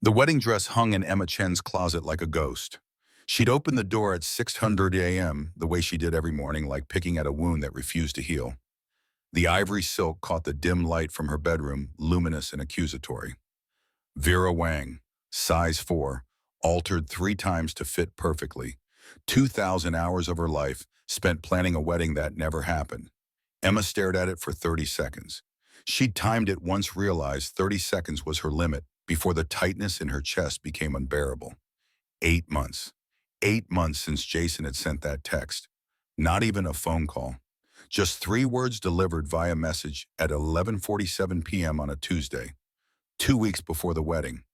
The wedding dress hung in Emma Chen's closet like a ghost. She'd open the door at 6:00 a.m., the way she did every morning, like picking at a wound that refused to heal. The ivory silk caught the dim light from her bedroom, luminous and accusatory. Vera Wang, size 4, altered 3 times to fit perfectly. 2,000 hours of her life spent planning a wedding that never happened. Emma stared at it for 30 seconds. She'd timed it once, realized 30 seconds was her limit before the tightness in her chest became unbearable. 8 months. 8 months since Jason had sent that text. Not even a phone call. Just 3 words delivered via message at 11:47 p.m. on a Tuesday, 2 weeks before the wedding.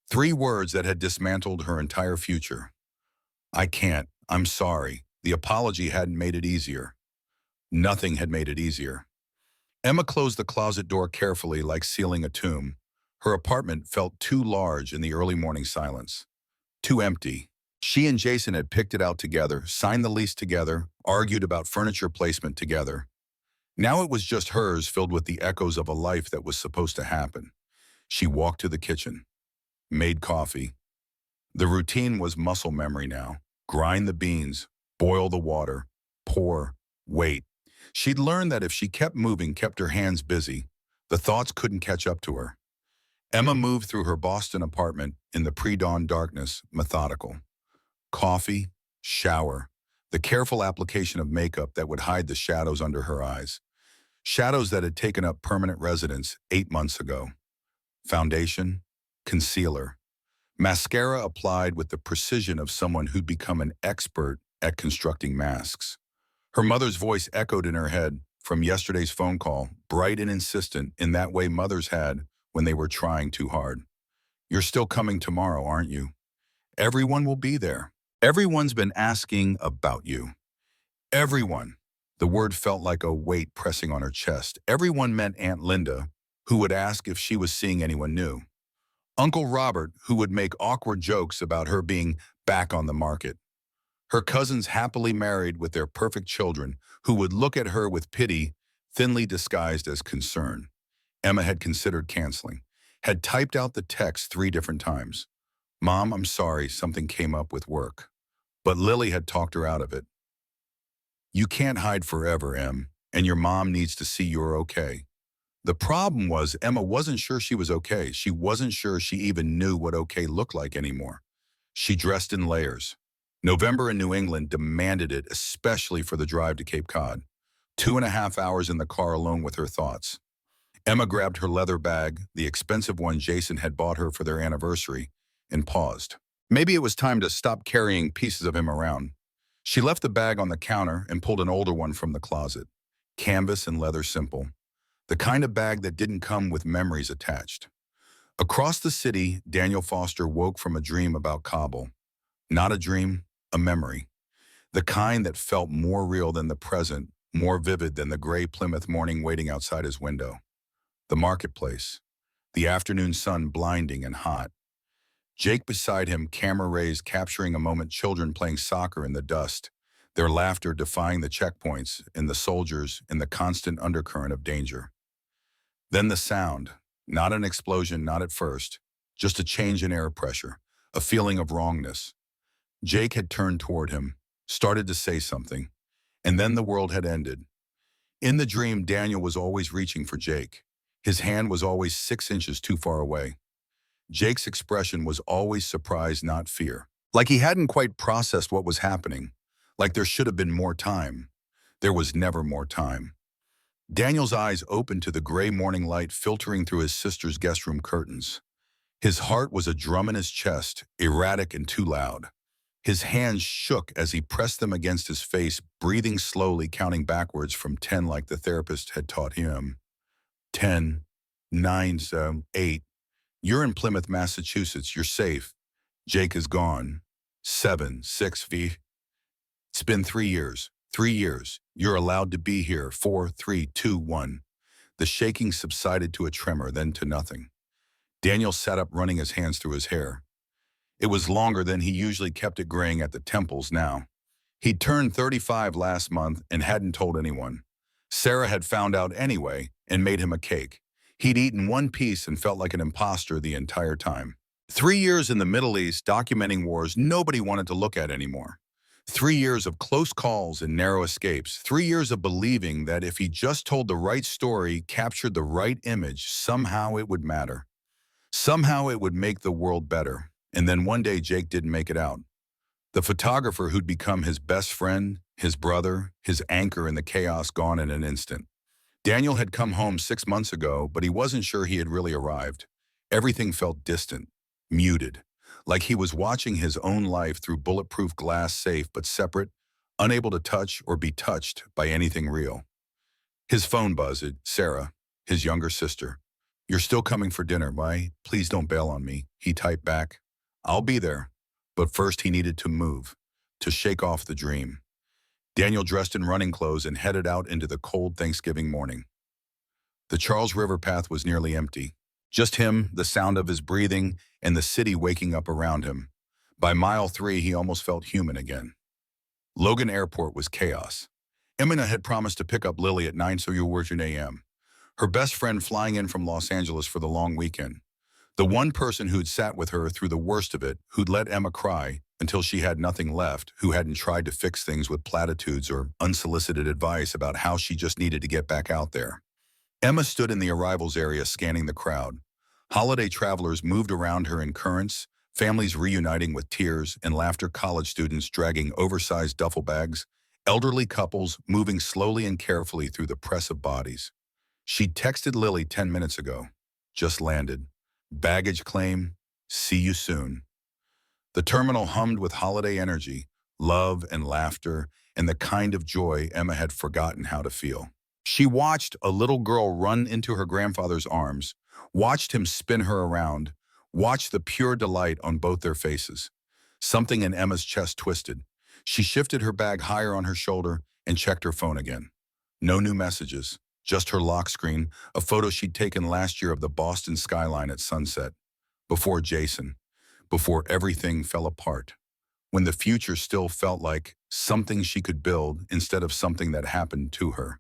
3 words that had dismantled her entire future. I can't. I'm sorry. The apology hadn't made it easier. Nothing had made it easier. Emma closed the closet door carefully, like sealing a tomb. Her apartment felt too large in the early morning silence. Too empty. She and Jason had picked it out together, signed the lease together, argued about furniture placement together. Now it was just hers, filled with the echoes of a life that was supposed to happen. She walked to the kitchen, made coffee. The routine was muscle memory now. Grind the beans, boil the water, pour, wait. She'd learned that if she kept moving, kept her hands busy, the thoughts couldn't catch up to her. Emma moved through her Boston apartment in the pre-dawn darkness, methodical. Coffee, shower, the careful application of makeup that would hide the shadows under her eyes. Shadows that had taken up permanent residence 8 months ago. Foundation, concealer, mascara applied with the precision of someone who'd become an expert at constructing masks. Her mother's voice echoed in her head from yesterday's phone call, bright and insistent in that way mothers had when they were trying too hard. You're still coming tomorrow, aren't you? Everyone will be there. Everyone's been asking about you. Everyone. The word felt like a weight pressing on her chest. Everyone meant Aunt Linda, who would ask if she was seeing anyone new. Uncle Robert, who would make awkward jokes about her being back on the market. Her cousins happily married with their perfect children, who would look at her with pity, thinly disguised as concern. Emma had considered canceling, had typed out the text 3 different times. Mom, I'm sorry, something came up with work. But Lily had talked her out of it. You can't hide forever, Em, and your mom needs to see you're okay. The problem was Emma wasn't sure she was okay. She wasn't sure she even knew what okay looked like anymore. She dressed in layers. November in New England demanded it, especially for the drive to Cape Cod. 2.5 hours in the car alone with her thoughts. Emma grabbed her leather bag, the expensive one Jason had bought her for their anniversary, and paused. Maybe it was time to stop carrying pieces of him around. She left the bag on the counter and pulled an older one from the closet. Canvas and leather simple. The kind of bag that didn't come with memories attached. Across the city, Daniel Foster woke from a dream about Kabul. Not a dream, a memory. The kind that felt more real than the present, more vivid than the gray Plymouth morning waiting outside his window. The marketplace. The afternoon sun blinding and hot. Jake beside him, camera rays capturing a moment, children playing soccer in the dust, their laughter defying the checkpoints, and the soldiers in the constant undercurrent of danger. Then the sound, not an explosion, not at first, just a change in air pressure, a feeling of wrongness. Jake had turned toward him, started to say something, and then the world had ended. In the dream, Daniel was always reaching for Jake. His hand was always 6 inches too far away. Jake's expression was always surprise, not fear. Like he hadn't quite processed what was happening. Like there should have been more time. There was never more time. Daniel's eyes opened to the gray morning light filtering through his sister's guest room curtains. His heart was a drum in his chest, erratic and too loud. His hands shook as he pressed them against his face, breathing slowly, counting backwards from 10 like the therapist had taught him. 10, 9, 7, 8. You're in Plymouth, Massachusetts. You're safe. Jake is gone. 7, 6 feet. It's been 3 years. 3 years. You're allowed to be here. 4, 3, 2, 1. The shaking subsided to a tremor, then to nothing. Daniel sat up, running his hands through his hair. It was longer than he usually, kept it graying at the temples now. He'd turned 35 last month and hadn't told anyone. Sarah had found out anyway and made him a cake. He'd eaten one piece and felt like an imposter the entire time. 3 years in the Middle East documenting wars nobody wanted to look at anymore. 3 years of close calls and narrow escapes. 3 years of believing that if he just told the right story, captured the right image, somehow it would matter. Somehow it would make the world better. And then one day Jake didn't make it out. The photographer who'd become his best friend, his brother, his anchor in the chaos, gone in an instant. Daniel had come home 6 months ago, but he wasn't sure he had really arrived. Everything felt distant, muted, like he was watching his own life through bulletproof glass, safe but separate, unable to touch or be touched by anything real. His phone buzzed. Sarah, his younger sister. "You're still coming for dinner, right? Please don't bail on me," he typed back. "I'll be there." But first he needed to move, to shake off the dream. Daniel dressed in running clothes and headed out into the cold Thanksgiving morning. The Charles River path was nearly empty. Just him, the sound of his breathing, and the city waking up around him. By mile 3, he almost felt human again. Logan Airport was chaos. Emina had promised to pick up Lily at 9:00 a.m. Her best friend flying in from Los Angeles for the long weekend. The one person who'd sat with her through the worst of it, who'd let Emma cry until she had nothing left, who hadn't tried to fix things with platitudes or unsolicited advice about how she just needed to get back out there. Emma stood in the arrivals area scanning the crowd. Holiday travelers moved around her in currents, families reuniting with tears and laughter, college students dragging oversized duffel bags, elderly couples moving slowly and carefully through the press of bodies. She'd texted Lily 10 minutes ago. "Just landed. Baggage claim. See you soon." The terminal hummed with holiday energy, love and laughter, and the kind of joy Emma had forgotten how to feel. She watched a little girl run into her grandfather's arms, watched him spin her around, watched the pure delight on both their faces. Something in Emma's chest twisted. She shifted her bag higher on her shoulder and checked her phone again. No new messages, just her lock screen, a photo she'd taken last year of the Boston skyline at sunset. Before Jason, before everything fell apart. When the future still felt like something she could build instead of something that happened to her.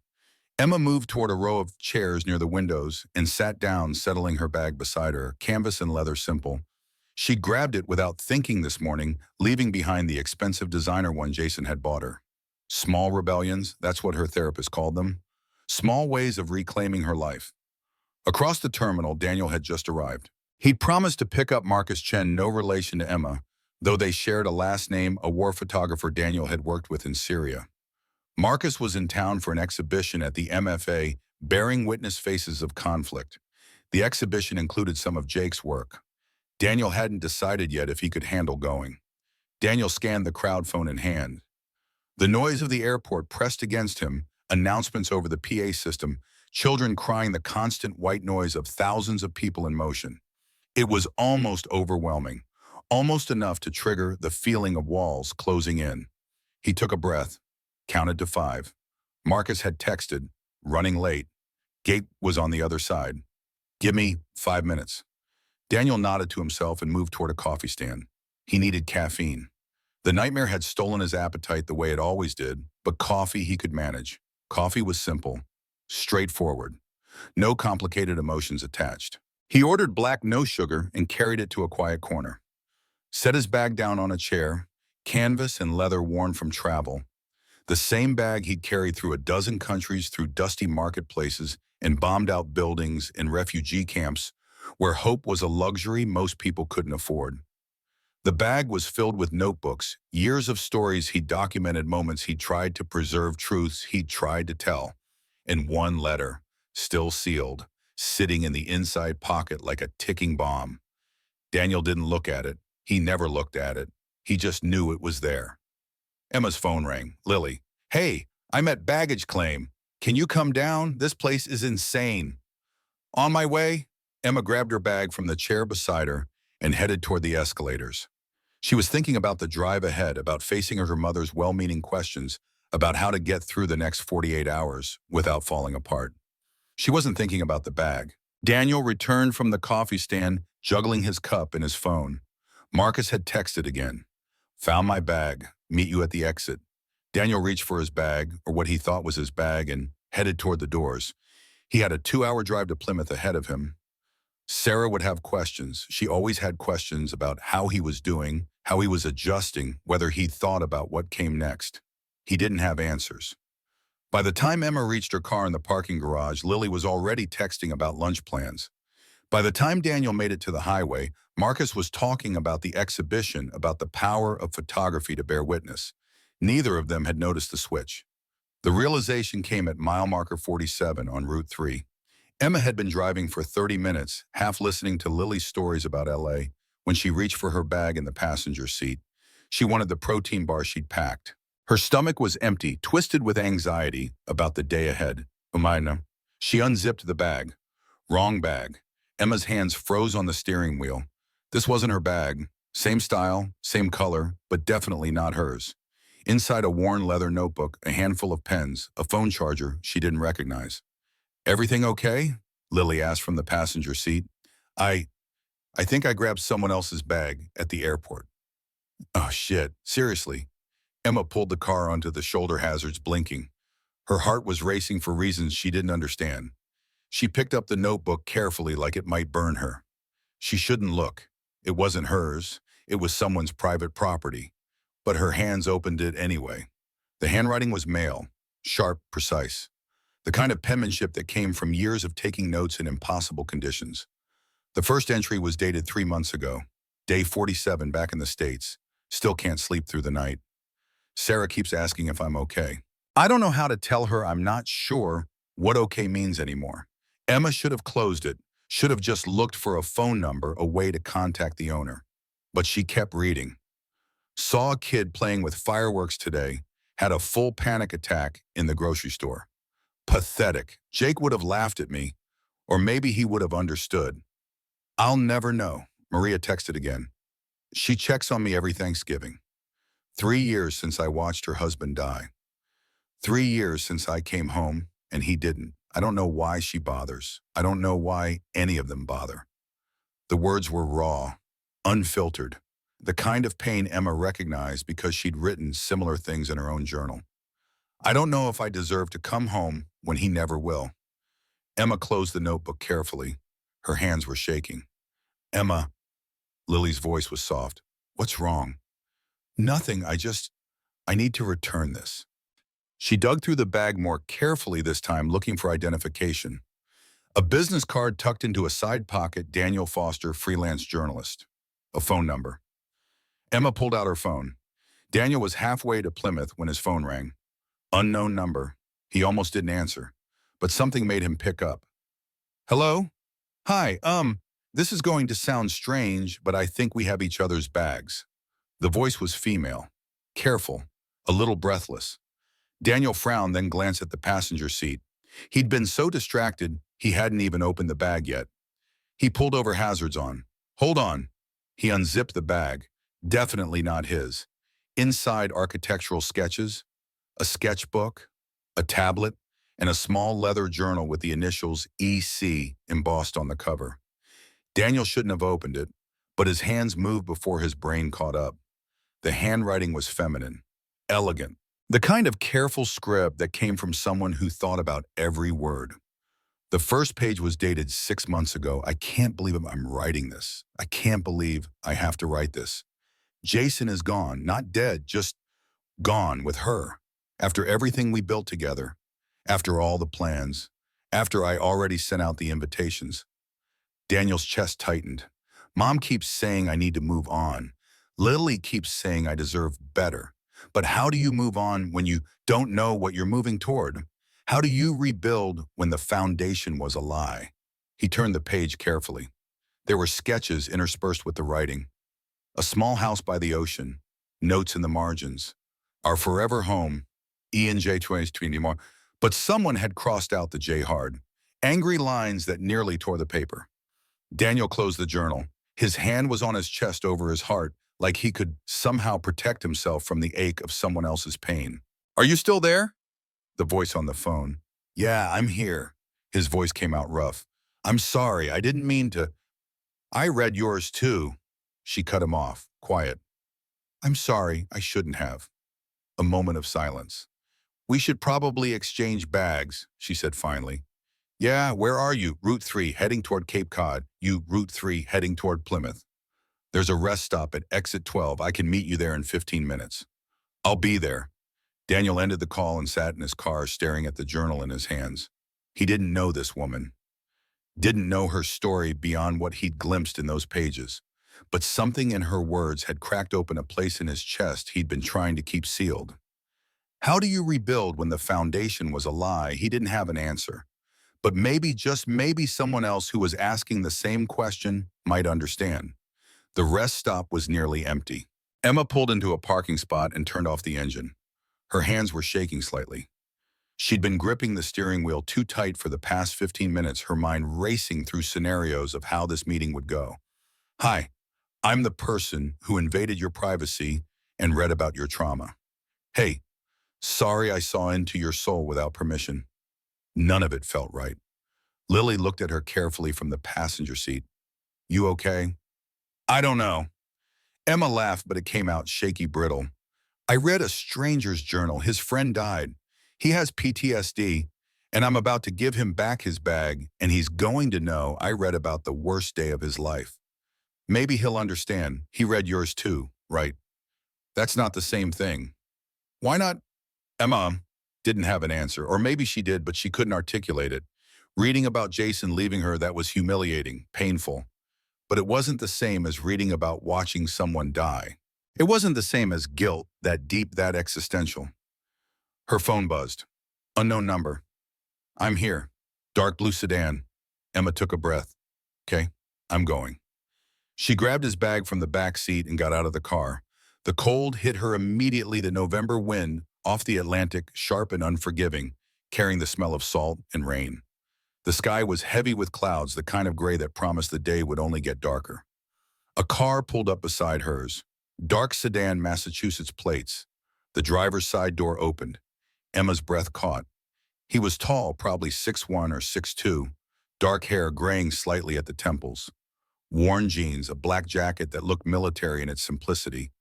Emma moved toward a row of chairs near the windows and sat down, settling her bag beside her, canvas and leather simple. She grabbed it without thinking this morning, leaving behind the expensive designer one Jason had bought her. Small rebellions, that's what her therapist called them. Small ways of reclaiming her life. Across the terminal, Daniel had just arrived. He'd promised to pick up Marcus Chen, no relation to Emma, though they shared a last name, a war photographer Daniel had worked with in Syria. Marcus was in town for an exhibition at the MFA, bearing witness faces of conflict. The exhibition included some of Jake's work. Daniel hadn't decided yet if he could handle going. Daniel scanned the crowd, phone in hand. The noise of the airport pressed against him, announcements over the PA system, children crying, the constant white noise of thousands of people in motion. It was almost overwhelming, almost enough to trigger the feeling of walls closing in. He took a breath, counted to 5. Marcus had texted, running late. Gate was on the other side. "Give me 5 minutes." Daniel nodded to himself and moved toward a coffee stand. He needed caffeine. The nightmare had stolen his appetite the way it always did, but coffee he could manage. Coffee was simple, straightforward, no complicated emotions attached. He ordered black, no sugar, and carried it to a quiet corner. Set his bag down on a chair, canvas and leather worn from travel. The same bag he'd carried through a dozen countries, through dusty marketplaces and bombed-out buildings in refugee camps where hope was a luxury most people couldn't afford. The bag was filled with notebooks, years of stories he'd documented, moments he'd tried to preserve, truths he'd tried to tell. And one letter, still sealed, sitting in the inside pocket like a ticking bomb. Daniel didn't look at it. He never looked at it. He just knew it was there. Emma's phone rang. "Lily, hey, I'm at baggage claim. Can you come down? This place is insane." "On my way." Emma grabbed her bag from the chair beside her and headed toward the escalators. She was thinking about the drive ahead, about facing her mother's well-meaning questions, about how to get through the next 48 hours without falling apart. She wasn't thinking about the bag. Daniel returned from the coffee stand, juggling his cup and his phone. Marcus had texted again. "Found my bag. Meet you at the exit." Daniel reached for his bag, or what he thought was his bag, and headed toward the doors. He had a 2-hour drive to Plymouth ahead of him. Sarah would have questions. She always had questions about how he was doing, how he was adjusting, whether he'd thought about what came next. He didn't have answers. By the time Emma reached her car in the parking garage, Lily was already texting about lunch plans. By the time Daniel made it to the highway, Marcus was talking about the exhibition, about the power of photography to bear witness. Neither of them had noticed the switch. The realization came at mile marker 47 on Route 3. Emma had been driving for 30 minutes, half listening to Lily's stories about LA, when she reached for her bag in the passenger seat. She wanted the protein bar she'd packed. Her stomach was empty, twisted with anxiety about the day ahead. Umayna. She unzipped the bag. Wrong bag. Emma's hands froze on the steering wheel. This wasn't her bag. Same style, same color, but definitely not hers. Inside a worn leather notebook, a handful of pens, a phone charger she didn't recognize. Everything okay? Lily asked from the passenger seat. I think I grabbed someone else's bag at the airport. Oh shit, seriously. Emma pulled the car onto the shoulder hazards, blinking. Her heart was racing for reasons she didn't understand. She picked up the notebook carefully like it might burn her. She shouldn't look. It wasn't hers. It was someone's private property. But her hands opened it anyway. The handwriting was male, sharp, precise. The kind of penmanship that came from years of taking notes in impossible conditions. The first entry was dated 3 months ago. Day 47 back in the States. Still can't sleep through the night. Sarah keeps asking if I'm okay. I don't know how to tell her I'm not sure what okay means anymore. Emma should have closed it, should have just looked for a phone number, a way to contact the owner. But she kept reading. Saw a kid playing with fireworks today, had a full panic attack in the grocery store. Pathetic. Jake would have laughed at me, or maybe he would have understood. I'll never know. Maria texted again. She checks on me every Thanksgiving. 3 years since I watched her husband die. 3 years since I came home and he didn't. I don't know why she bothers. I don't know why any of them bother. The words were raw, unfiltered, the kind of pain Emma recognized because she'd written similar things in her own journal. I don't know if I deserve to come home when he never will. Emma closed the notebook carefully. Her hands were shaking. Emma, Lily's voice was soft. What's wrong? Nothing, I need to return this. She dug through the bag more carefully this time, looking for identification. A business card tucked into a side pocket, Daniel Foster, freelance journalist. A phone number. Emma pulled out her phone. Daniel was halfway to Plymouth when his phone rang. Unknown number. He almost didn't answer, but something made him pick up. Hello? Hi, this is going to sound strange, but I think we have each other's bags. The voice was female, careful, a little breathless. Daniel frowned, then glanced at the passenger seat. He'd been so distracted, he hadn't even opened the bag yet. He pulled over hazards on. Hold on. He unzipped the bag. Definitely not his. Inside, architectural sketches, a sketchbook, a tablet, and a small leather journal with the initials EC embossed on the cover. Daniel shouldn't have opened it, but his hands moved before his brain caught up. The handwriting was feminine, elegant, the kind of careful script that came from someone who thought about every word. The first page was dated 6 months ago. I can't believe I'm writing this. I can't believe I have to write this. Jason is gone, not dead, just gone with her. After everything we built together, after all the plans, after I already sent out the invitations. Daniel's chest tightened. Mom keeps saying I need to move on. Lily keeps saying I deserve better. But how do you move on when you don't know what you're moving toward? How do you rebuild when the foundation was a lie? He turned the page carefully. There were sketches interspersed with the writing. A small house by the ocean, notes in the margins. Our forever home, E&J 2020 more. But someone had crossed out the J hard. Angry lines that nearly tore the paper. Daniel closed the journal. His hand was on his chest over his heart, like he could somehow protect himself from the ache of someone else's pain. Are you still there? The voice on the phone. Yeah, I'm here. His voice came out rough. I'm sorry, I didn't mean to. I read yours too. She cut him off, quiet. I'm sorry, I shouldn't have. A moment of silence. We should probably exchange bags, she said finally. Yeah, where are you? Route 3, heading toward Cape Cod. You, Route 3, heading toward Plymouth. There's a rest stop at exit 12. I can meet you there in 15 minutes. I'll be there. Daniel ended the call and sat in his car staring at the journal in his hands. He didn't know this woman, didn't know her story beyond what he'd glimpsed in those pages. But something in her words had cracked open a place in his chest he'd been trying to keep sealed. How do you rebuild when the foundation was a lie? He didn't have an answer. But maybe, just maybe, someone else who was asking the same question might understand. The rest stop was nearly empty. Emma pulled into a parking spot and turned off the engine. Her hands were shaking slightly. She'd been gripping the steering wheel too tight for the past 15 minutes, her mind racing through scenarios of how this meeting would go. Hi, I'm the person who invaded your privacy and read about your trauma. Hey, sorry I saw into your soul without permission. None of it felt right. Lily looked at her carefully from the passenger seat. You okay? I don't know. Emma laughed, but it came out shaky brittle. I read a stranger's journal. His friend died. He has PTSD, and I'm about to give him back his bag, and he's going to know I read about the worst day of his life. Maybe he'll understand. He read yours too, right? That's not the same thing. Why not? Emma didn't have an answer, or maybe she did, but she couldn't articulate it. Reading about Jason leaving her, that was humiliating, painful. But it wasn't the same as reading about watching someone die. It wasn't the same as guilt, that deep, that existential. Her phone buzzed. Unknown number. I'm here. Dark blue sedan. Emma took a breath. Okay, I'm going. She grabbed his bag from the back seat and got out of the car. The cold hit her immediately, the November wind off the Atlantic, sharp and unforgiving, carrying the smell of salt and rain. The sky was heavy with clouds, the kind of gray that promised the day would only get darker. A car pulled up beside hers. Dark sedan, Massachusetts plates. The driver's side door opened. Emma's breath caught. He was tall, probably 6'1" or 6'2", dark hair graying slightly at the temples. Worn jeans, a black jacket that looked military in its simplicity.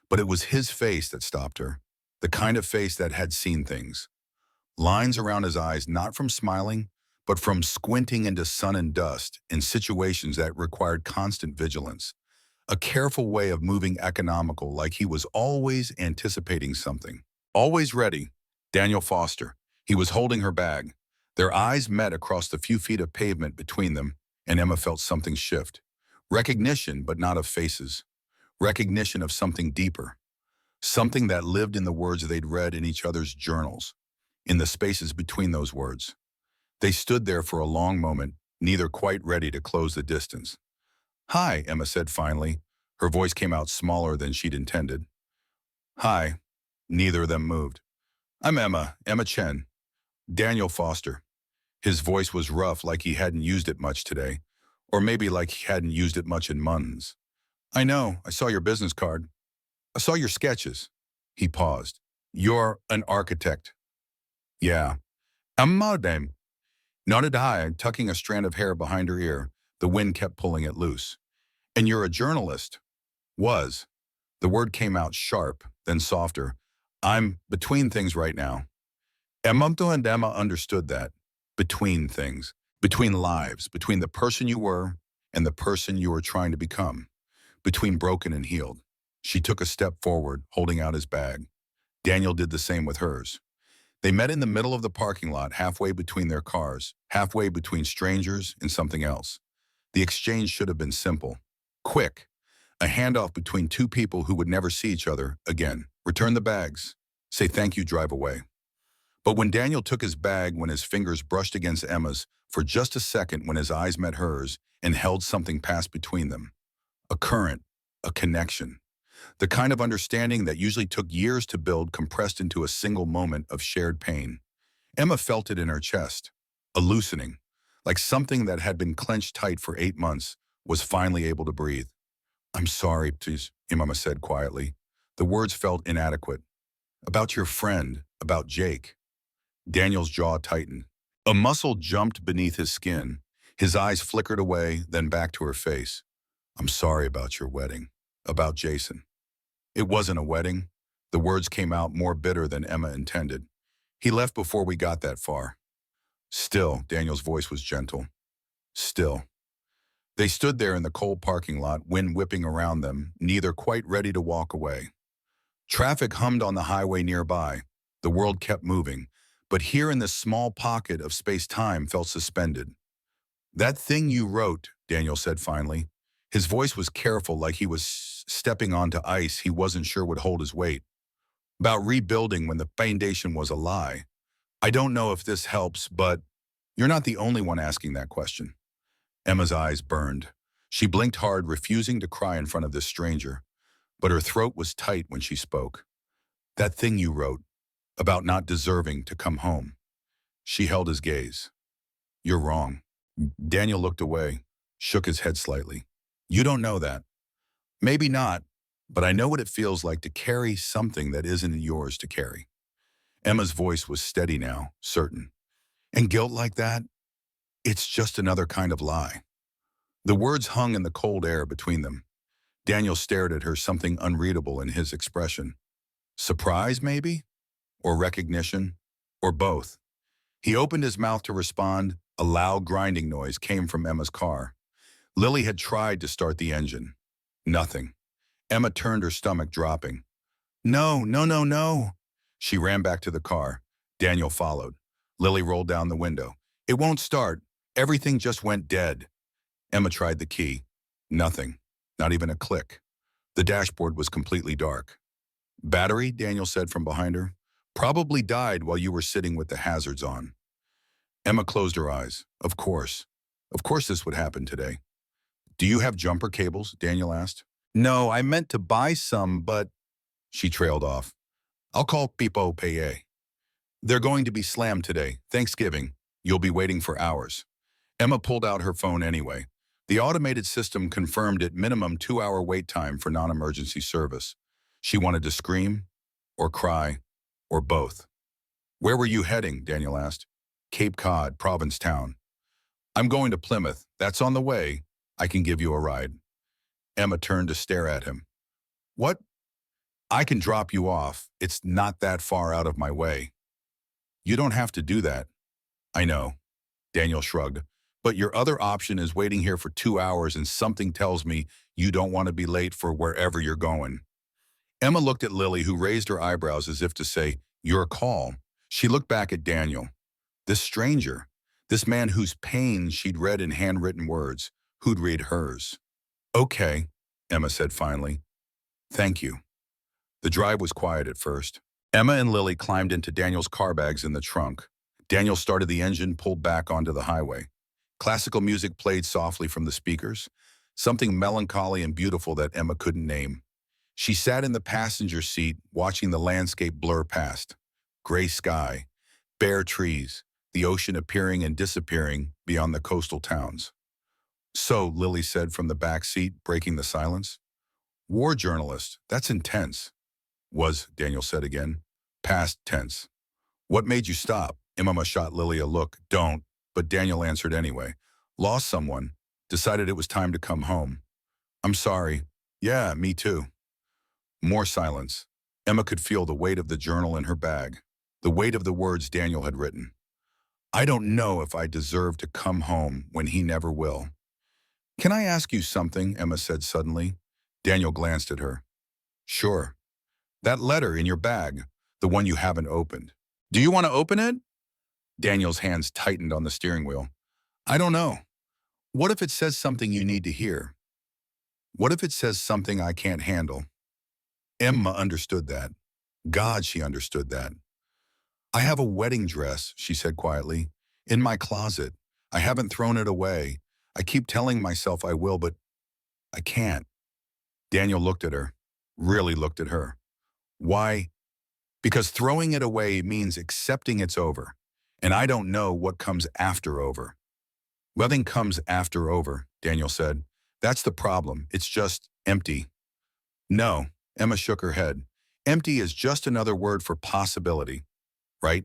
But it was his face that stopped her, the kind of face that had seen things. Lines around his eyes, not from smiling, but from squinting into sun and dust in situations that required constant vigilance. A careful way of moving, economical, like he was always anticipating something. Always ready. Daniel Foster. He was holding her bag. Their eyes met across the few feet of pavement between them, and Emma felt something shift. Recognition, but not of faces. Recognition of something deeper. Something that lived in the words they'd read in each other's journals, in the spaces between those words. They stood there for a long moment, neither quite ready to close the distance. Hi, Emma said finally. Her voice came out smaller than she'd intended. Hi. Neither of them moved. I'm Emma Chen. Daniel Foster. His voice was rough, like he hadn't used it much today, or maybe like he hadn't used it much in months. I know, I saw your business card. I saw your sketches. He paused. You're an architect. Yeah. I'm Madame. Nodded high, tucking a strand of hair behind her ear. The wind kept pulling it loose. And you're a journalist. Was. The word came out sharp, then softer. I'm between things right now. Emma and Emma understood that. Between things. Between lives. Between the person you were and the person you were trying to become. Between broken and healed. She took a step forward, holding out his bag. Daniel did the same with hers. They met in the middle of the parking lot, halfway between their cars, halfway between strangers and something else. The exchange should have been simple. Quick. A handoff between two people who would never see each other again. Return the bags. Say thank you, drive away. But when Daniel took his bag, when his fingers brushed against Emma's, for just a second when his eyes met hers and held something past between them. A current, a connection. The kind of understanding that usually took years to build, compressed into a single moment of shared pain. Emma felt it in her chest, a loosening, like something that had been clenched tight for 8 months was finally able to breathe. I'm sorry, please, Emma said quietly. The words felt inadequate. About your friend, about Jake. Daniel's jaw tightened. A muscle jumped beneath his skin. His eyes flickered away, then back to her face. I'm sorry about your wedding, about Jason. It wasn't a wedding. The words came out more bitter than Emma intended. He left before we got that far. Still, Daniel's voice was gentle. Still. They stood there in the cold parking lot, wind whipping around them, neither quite ready to walk away. Traffic hummed on the highway nearby. The world kept moving, but here in this small pocket of space-time felt suspended. That thing you wrote, Daniel said finally. His voice was careful, like he was stepping onto ice he wasn't sure would hold his weight. About rebuilding when the foundation was a lie. I don't know if this helps, but you're not the only one asking that question. Emma's eyes burned. She blinked hard, refusing to cry in front of this stranger, but her throat was tight when she spoke. That thing you wrote, about not deserving to come home. She held his gaze. You're wrong. Daniel looked away, shook his head slightly. You don't know that. Maybe not, but I know what it feels like to carry something that isn't yours to carry. Emma's voice was steady now, certain. And guilt like that? It's just another kind of lie. The words hung in the cold air between them. Daniel stared at her, something unreadable in his expression. Surprise, maybe? Or recognition? Or both? He opened his mouth to respond. A loud grinding noise came from Emma's car. Lily had tried to start the engine. Nothing. Emma turned, her stomach dropping. No, no, no, no. She ran back to the car. Daniel followed. Lily rolled down the window. It won't start. Everything just went dead. Emma tried the key. Nothing. Not even a click. The dashboard was completely dark. Battery, Daniel said from behind her. Probably died while you were sitting with the hazards on. Emma closed her eyes. Of course. Of course this would happen today. Do you have jumper cables? Daniel asked. No, I meant to buy some, but... She trailed off. I'll call Pipo Paye. They're going to be slammed today. Thanksgiving. You'll be waiting for hours. Emma pulled out her phone anyway. The automated system confirmed at minimum 2-hour wait time for non-emergency service. She wanted to scream, or cry, or both. Where were you heading? Daniel asked. Cape Cod, Provincetown. I'm going to Plymouth. That's on the way. I can give you a ride. Emma turned to stare at him. What? I can drop you off. It's not that far out of my way. You don't have to do that. I know. Daniel shrugged. But your other option is waiting here for 2 hours, and something tells me you don't want to be late for wherever you're going. Emma looked at Lily, who raised her eyebrows as if to say, your call. She looked back at Daniel. This stranger, this man whose pain she'd read in handwritten words, who'd read hers. Okay, Emma said finally. Thank you. The drive was quiet at first. Emma and Lily climbed into Daniel's car bags in the trunk. Daniel started the engine, pulled back onto the highway. Classical music played softly from the speakers, something melancholy and beautiful that Emma couldn't name. She sat in the passenger seat, watching the landscape blur past. Gray sky, bare trees, the ocean appearing and disappearing beyond the coastal towns. So, Lily said from the back seat, breaking the silence. War journalist, that's intense. Was, Daniel said again. Past tense. What made you stop? Emma shot Lily a look. Don't. But Daniel answered anyway. Lost someone. Decided it was time to come home. I'm sorry. Yeah, me too. More silence. Emma could feel the weight of the journal in her bag, the weight of the words Daniel had written. I don't know if I deserve to come home when he never will. Can I ask you something? Emma said suddenly. Daniel glanced at her. Sure. That letter in your bag, the one you haven't opened. Do you want to open it? Daniel's hands tightened on the steering wheel. I don't know. What if it says something you need to hear? What if it says something I can't handle? Emma understood that. God, she understood that. I have a wedding dress, she said quietly, in my closet. I haven't thrown it away. I keep telling myself I will, but I can't. Daniel looked at her, really looked at her. Why? Because throwing it away means accepting it's over, and I don't know what comes after over. Nothing comes after over, Daniel said. That's the problem. It's just empty. No, Emma shook her head. Empty is just another word for possibility, right?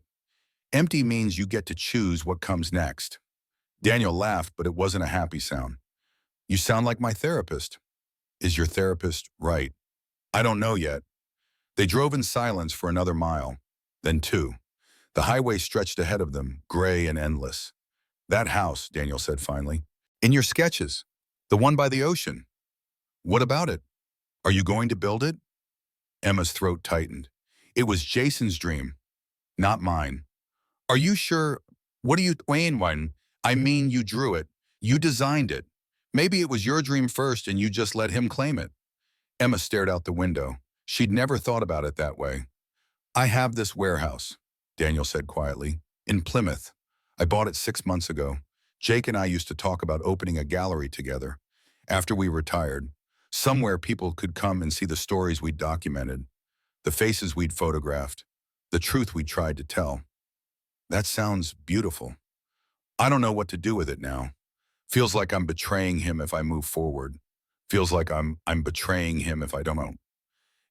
Empty means you get to choose what comes next. Daniel laughed, but it wasn't a happy sound. You sound like my therapist. Is your therapist right? I don't know yet. They drove in silence for another mile, then 2. The highway stretched ahead of them, gray and endless. That house, Daniel said finally. In your sketches. The one by the ocean. What about it? Are you going to build it? Emma's throat tightened. It was Jason's dream, not mine. Are you sure? What are you Wayne one? I mean, you drew it. You designed it. Maybe it was your dream first and you just let him claim it. Emma stared out the window. She'd never thought about it that way. I have this warehouse, Daniel said quietly, in Plymouth. I bought it 6 months ago. Jake and I used to talk about opening a gallery together. After we retired, somewhere people could come and see the stories we'd documented, the faces we'd photographed, the truth we'd tried to tell. That sounds beautiful. I don't know what to do with it now. Feels like I'm betraying him if I move forward. Feels like I'm betraying him if I don't.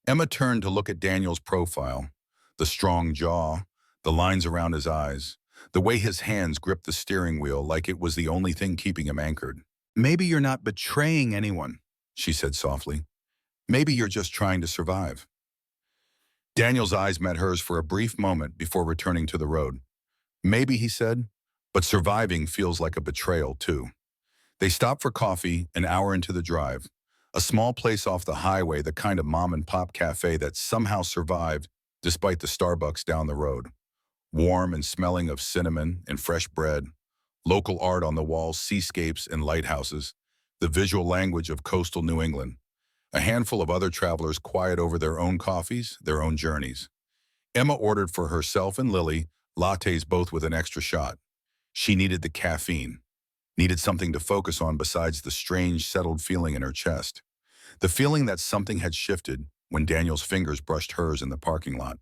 Emma turned to look at Daniel's profile, the strong jaw, the lines around his eyes, the way his hands gripped the steering wheel like it was the only thing keeping him anchored. Maybe you're not betraying anyone, she said softly. Maybe you're just trying to survive. Daniel's eyes met hers for a brief moment before returning to the road. Maybe, he said, but surviving feels like a betrayal too. They stopped for coffee an hour into the drive, a small place off the highway, the kind of mom-and-pop cafe that somehow survived despite the Starbucks down the road. Warm and smelling of cinnamon and fresh bread, local art on the walls, seascapes and lighthouses, the visual language of coastal New England. A handful of other travelers quiet over their own coffees, their own journeys. Emma ordered for herself and Lily lattes, both with an extra shot. She needed the caffeine, needed something to focus on besides the strange, settled feeling in her chest. The feeling that something had shifted when Daniel's fingers brushed hers in the parking lot.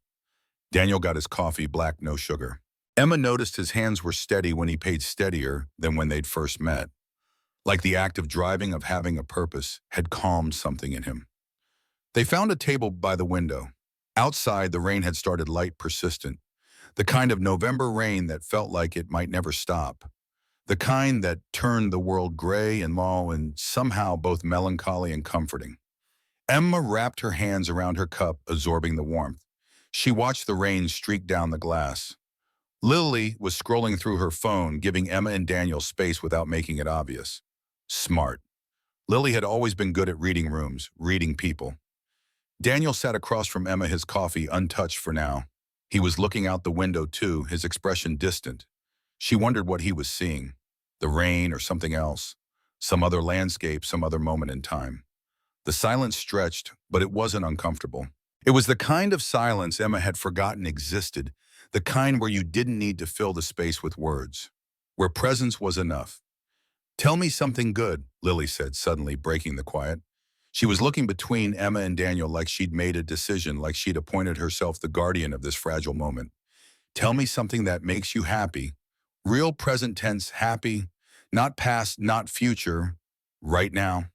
Daniel got his coffee black, no sugar. Emma noticed his hands were steady when he paid, steadier than when they'd first met. Like the act of driving, of having a purpose, had calmed something in him. They found a table by the window. Outside, the rain had started light, persistent. The kind of November rain that felt like it might never stop. The kind that turned the world gray and low and somehow both melancholy and comforting. Emma wrapped her hands around her cup, absorbing the warmth. She watched the rain streak down the glass. Lily was scrolling through her phone, giving Emma and Daniel space without making it obvious. Smart. Lily had always been good at reading rooms, reading people. Daniel sat across from Emma, his coffee untouched for now. He was looking out the window too, his expression distant. She wondered what he was seeing. The rain or something else. Some other landscape, some other moment in time. The silence stretched, but it wasn't uncomfortable. It was the kind of silence Emma had forgotten existed, the kind where you didn't need to fill the space with words, where presence was enough. Tell me something good, Lily said, suddenly breaking the quiet. She was looking between Emma and Daniel like she'd made a decision, like she'd appointed herself the guardian of this fragile moment. Tell me something that makes you happy. Real present tense happy, not past, not future, right now.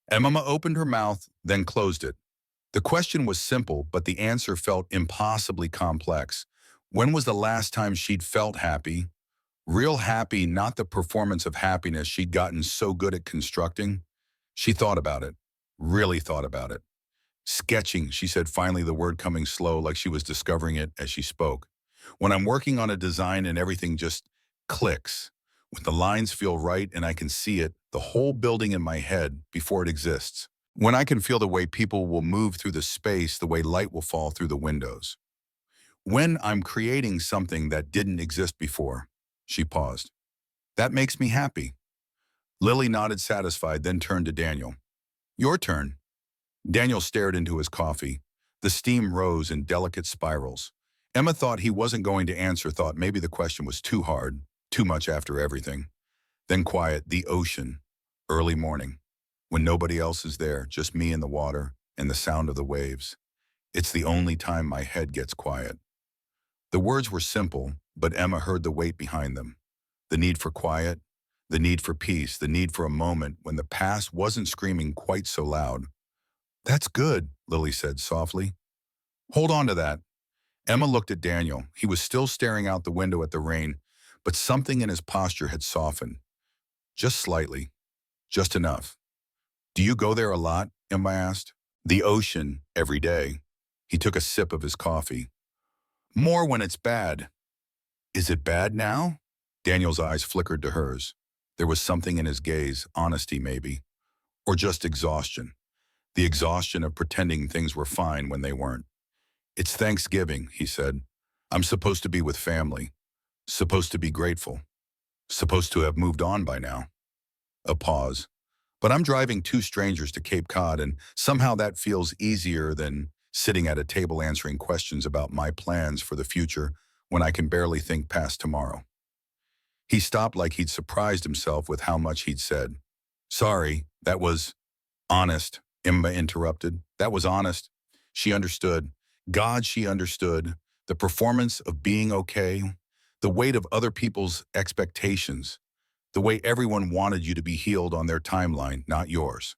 Emma opened her mouth, then closed it. The question was simple, but the answer felt impossibly complex. When was the last time she'd felt happy? Real happy, not the performance of happiness she'd gotten so good at constructing. She thought about it, really thought about it. Sketching, she said, finally, the word coming slow like she was discovering it as she spoke. When I'm working on a design and everything just clicks, when the lines feel right and I can see it, the whole building in my head before it exists. When I can feel the way people will move through the space, the way light will fall through the windows. When I'm creating something that didn't exist before. She paused. That makes me happy. Lily nodded, satisfied, then turned to Daniel. Your turn. Daniel stared into his coffee. The steam rose in delicate spirals. Emma thought he wasn't going to answer, thought maybe the question was too hard, too much after everything. Then quiet, the ocean, early morning, when nobody else is there, just me and the water and the sound of the waves. It's the only time my head gets quiet. The words were simple, but Emma heard the weight behind them. The need for quiet, the need for peace, the need for a moment when the past wasn't screaming quite so loud. That's good, Lily said softly. Hold on to that. Emma looked at Daniel. He was still staring out the window at the rain, but something in his posture had softened. Just slightly. Just enough. Do you go there a lot? Emma asked. The ocean, every day. He took a sip of his coffee. More when it's bad. Is it bad now? Daniel's eyes flickered to hers. There was something in his gaze, honesty maybe, or just exhaustion. The exhaustion of pretending things were fine when they weren't. It's Thanksgiving, he said. I'm supposed to be with family, supposed to be grateful, supposed to have moved on by now. A pause. But I'm driving two strangers to Cape Cod, and somehow that feels easier than sitting at a table answering questions about my plans for the future when I can barely think past tomorrow. He stopped like he'd surprised himself with how much he'd said. Sorry, that was honest, Emma interrupted. That was honest. She understood. God, she understood. The performance of being okay, the weight of other people's expectations, the way everyone wanted you to be healed on their timeline, not yours.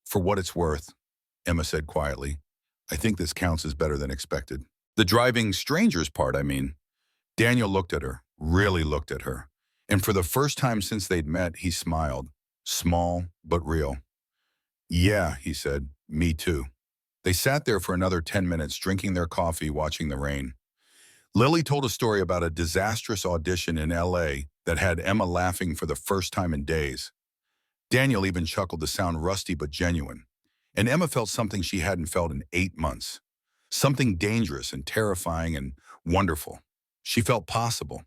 For what it's worth, Emma said quietly, I think this counts as better than expected. The driving strangers part, I mean. Daniel looked at her, really looked at her. And for the first time since they'd met, he smiled. Small, but real. Yeah, he said, me too. They sat there for another 10 minutes, drinking their coffee, watching the rain. Lily told a story about a disastrous audition in LA that had Emma laughing for the first time in days. Daniel even chuckled to sound rusty but genuine. And Emma felt something she hadn't felt in 8 months. Something dangerous and terrifying and wonderful. She felt possible.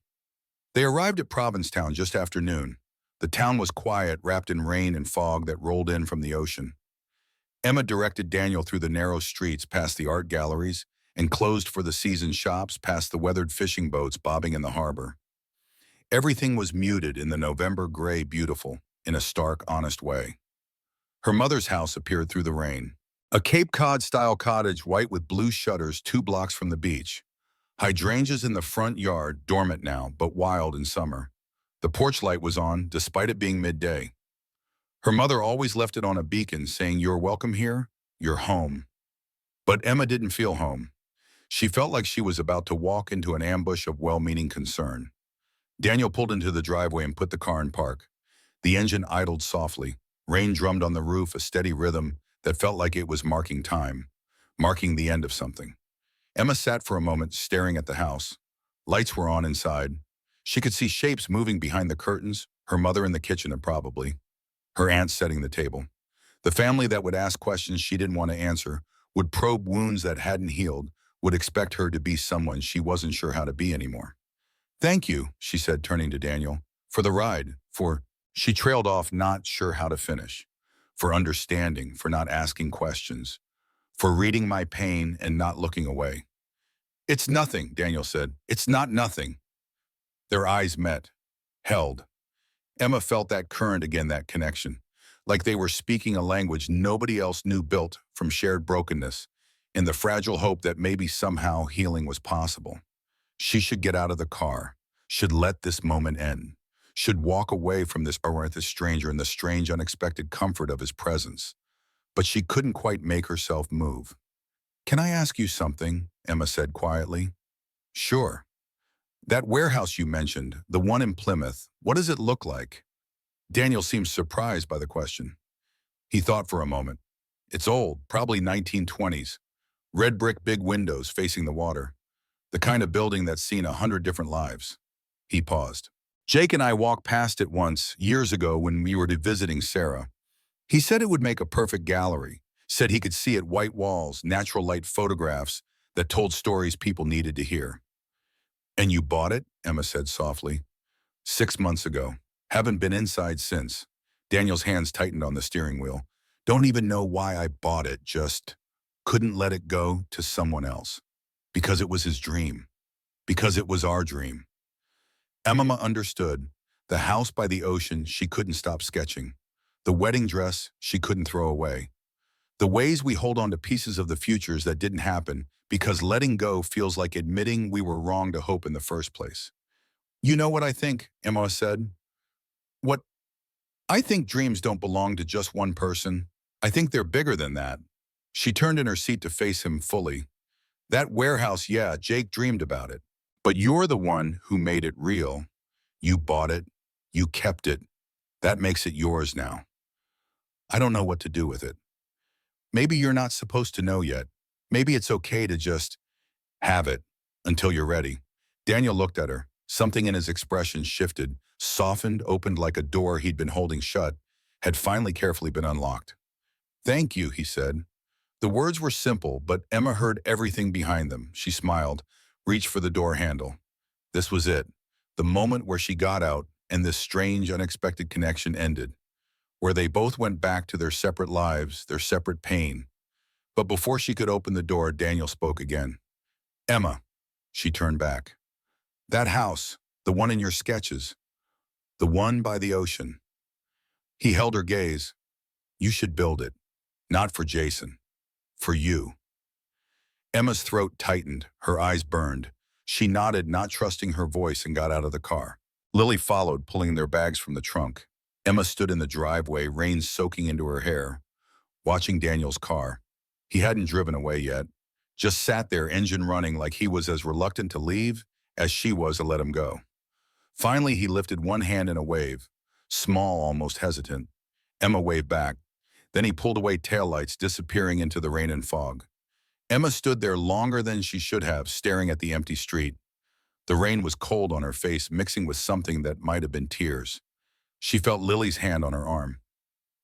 They arrived at Provincetown just after noon. The town was quiet, wrapped in rain and fog that rolled in from the ocean. Emma directed Daniel through the narrow streets past the art galleries and closed for the season shops past the weathered fishing boats bobbing in the harbor. Everything was muted in the November gray beautiful, in a stark, honest way. Her mother's house appeared through the rain. A Cape Cod-style cottage, white with blue shutters 2 blocks from the beach. Hydrangeas in the front yard, dormant now, but wild in summer. The porch light was on, despite it being midday. Her mother always left it on a beacon, saying, you're welcome here, you're home. But Emma didn't feel home. She felt like she was about to walk into an ambush of well-meaning concern. Daniel pulled into the driveway and put the car in park. The engine idled softly. Rain drummed on the roof, a steady rhythm that felt like it was marking time, marking the end of something. Emma sat for a moment, staring at the house. Lights were on inside. She could see shapes moving behind the curtains, her mother in the kitchen probably, her aunt setting the table. The family that would ask questions she didn't want to answer, would probe wounds that hadn't healed, would expect her to be someone she wasn't sure how to be anymore. Thank you, she said, turning to Daniel, for the ride, for, she trailed off, not sure how to finish, for understanding, for not asking questions, for reading my pain and not looking away. It's nothing, Daniel said. It's not nothing. Their eyes met, held. Emma felt that current again, that connection, like they were speaking a language nobody else knew, built from shared brokenness, in the fragile hope that maybe somehow healing was possible. She should get out of the car, should let this moment end, should walk away from this stranger in the strange, unexpected comfort of his presence. But she couldn't quite make herself move. Can I ask you something? Emma said quietly. Sure. That warehouse you mentioned, the one in Plymouth, what does it look like? Daniel seemed surprised by the question. He thought for a moment. It's old, probably 1920s. Red brick, big windows facing the water. The kind of building that's seen 100 different lives. He paused. Jake and I walked past it once, years ago when we were visiting Sarah. He said it would make a perfect gallery, said he could see it, white walls, natural light photographs that told stories people needed to hear. And you bought it? Emma said softly. 6 months ago. Haven't been inside since. Daniel's hands tightened on the steering wheel. Don't even know why I bought it, just couldn't let it go to someone else. Because it was his dream. Because it was our dream. Emma understood. The house by the ocean she couldn't stop sketching. The wedding dress she couldn't throw away. The ways we hold on to pieces of the futures that didn't happen because letting go feels like admitting we were wrong to hope in the first place. You know what I think, Emma said. What? I think dreams don't belong to just one person. I think they're bigger than that. She turned in her seat to face him fully. That warehouse, yeah, Jake dreamed about it. But you're the one who made it real. You bought it. You kept it. That makes it yours now. I don't know what to do with it. Maybe you're not supposed to know yet. Maybe it's okay to just have it until you're ready. Daniel looked at her. Something in his expression shifted, softened, opened like a door he'd been holding shut, had finally carefully been unlocked. "Thank you," he said. The words were simple, but Emma heard everything behind them. She smiled, reached for the door handle. This was it, the moment where she got out and this strange, unexpected connection ended, where they both went back to their separate lives, their separate pain. But before she could open the door, Daniel spoke again. "Emma," she turned back. "That house, the one in your sketches, the one by the ocean." He held her gaze. "You should build it. Not for Jason. For you." Emma's throat tightened, her eyes burned. She nodded, not trusting her voice, and got out of the car. Lily followed, pulling their bags from the trunk. Emma stood in the driveway, rain soaking into her hair, watching Daniel's car. He hadn't driven away yet, just sat there, engine running, like he was as reluctant to leave as she was to let him go. Finally, he lifted one hand in a wave, small, almost hesitant. Emma waved back. Then he pulled away, taillights disappearing into the rain and fog. Emma stood there longer than she should have, staring at the empty street. The rain was cold on her face, mixing with something that might have been tears. She felt Lily's hand on her arm.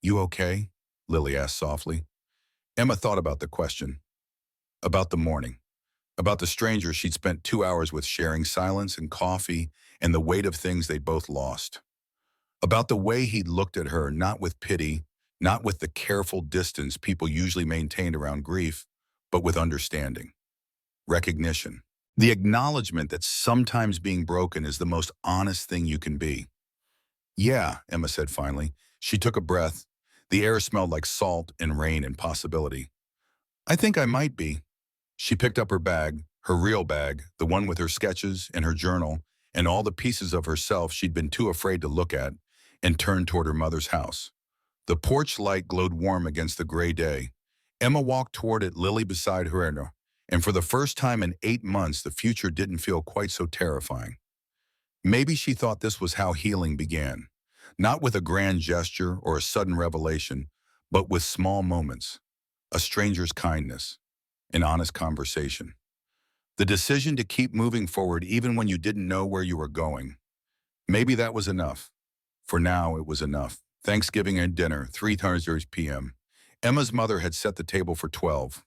"You okay?" Lily asked softly. Emma thought about the question, about the morning, about the stranger she'd spent 2 hours with, sharing silence and coffee and the weight of things they'd both lost. About the way he'd looked at her, not with pity, not with the careful distance people usually maintained around grief, but with understanding, recognition, the acknowledgement that sometimes being broken is the most honest thing you can be. "Yeah," Emma said finally. She took a breath. The air smelled like salt and rain and possibility. "I think I might be." She picked up her bag, her real bag, the one with her sketches and her journal, and all the pieces of herself she'd been too afraid to look at, and turned toward her mother's house. The porch light glowed warm against the gray day. Emma walked toward it, Lily beside her, and for the first time in 8 months, the future didn't feel quite so terrifying. Maybe she thought this was how healing began, not with a grand gesture or a sudden revelation, but with small moments, a stranger's kindness, an honest conversation. The decision to keep moving forward even when you didn't know where you were going. Maybe that was enough. For now, it was enough. Thanksgiving and dinner, 3:30 p.m. Emma's mother had set the table for 12.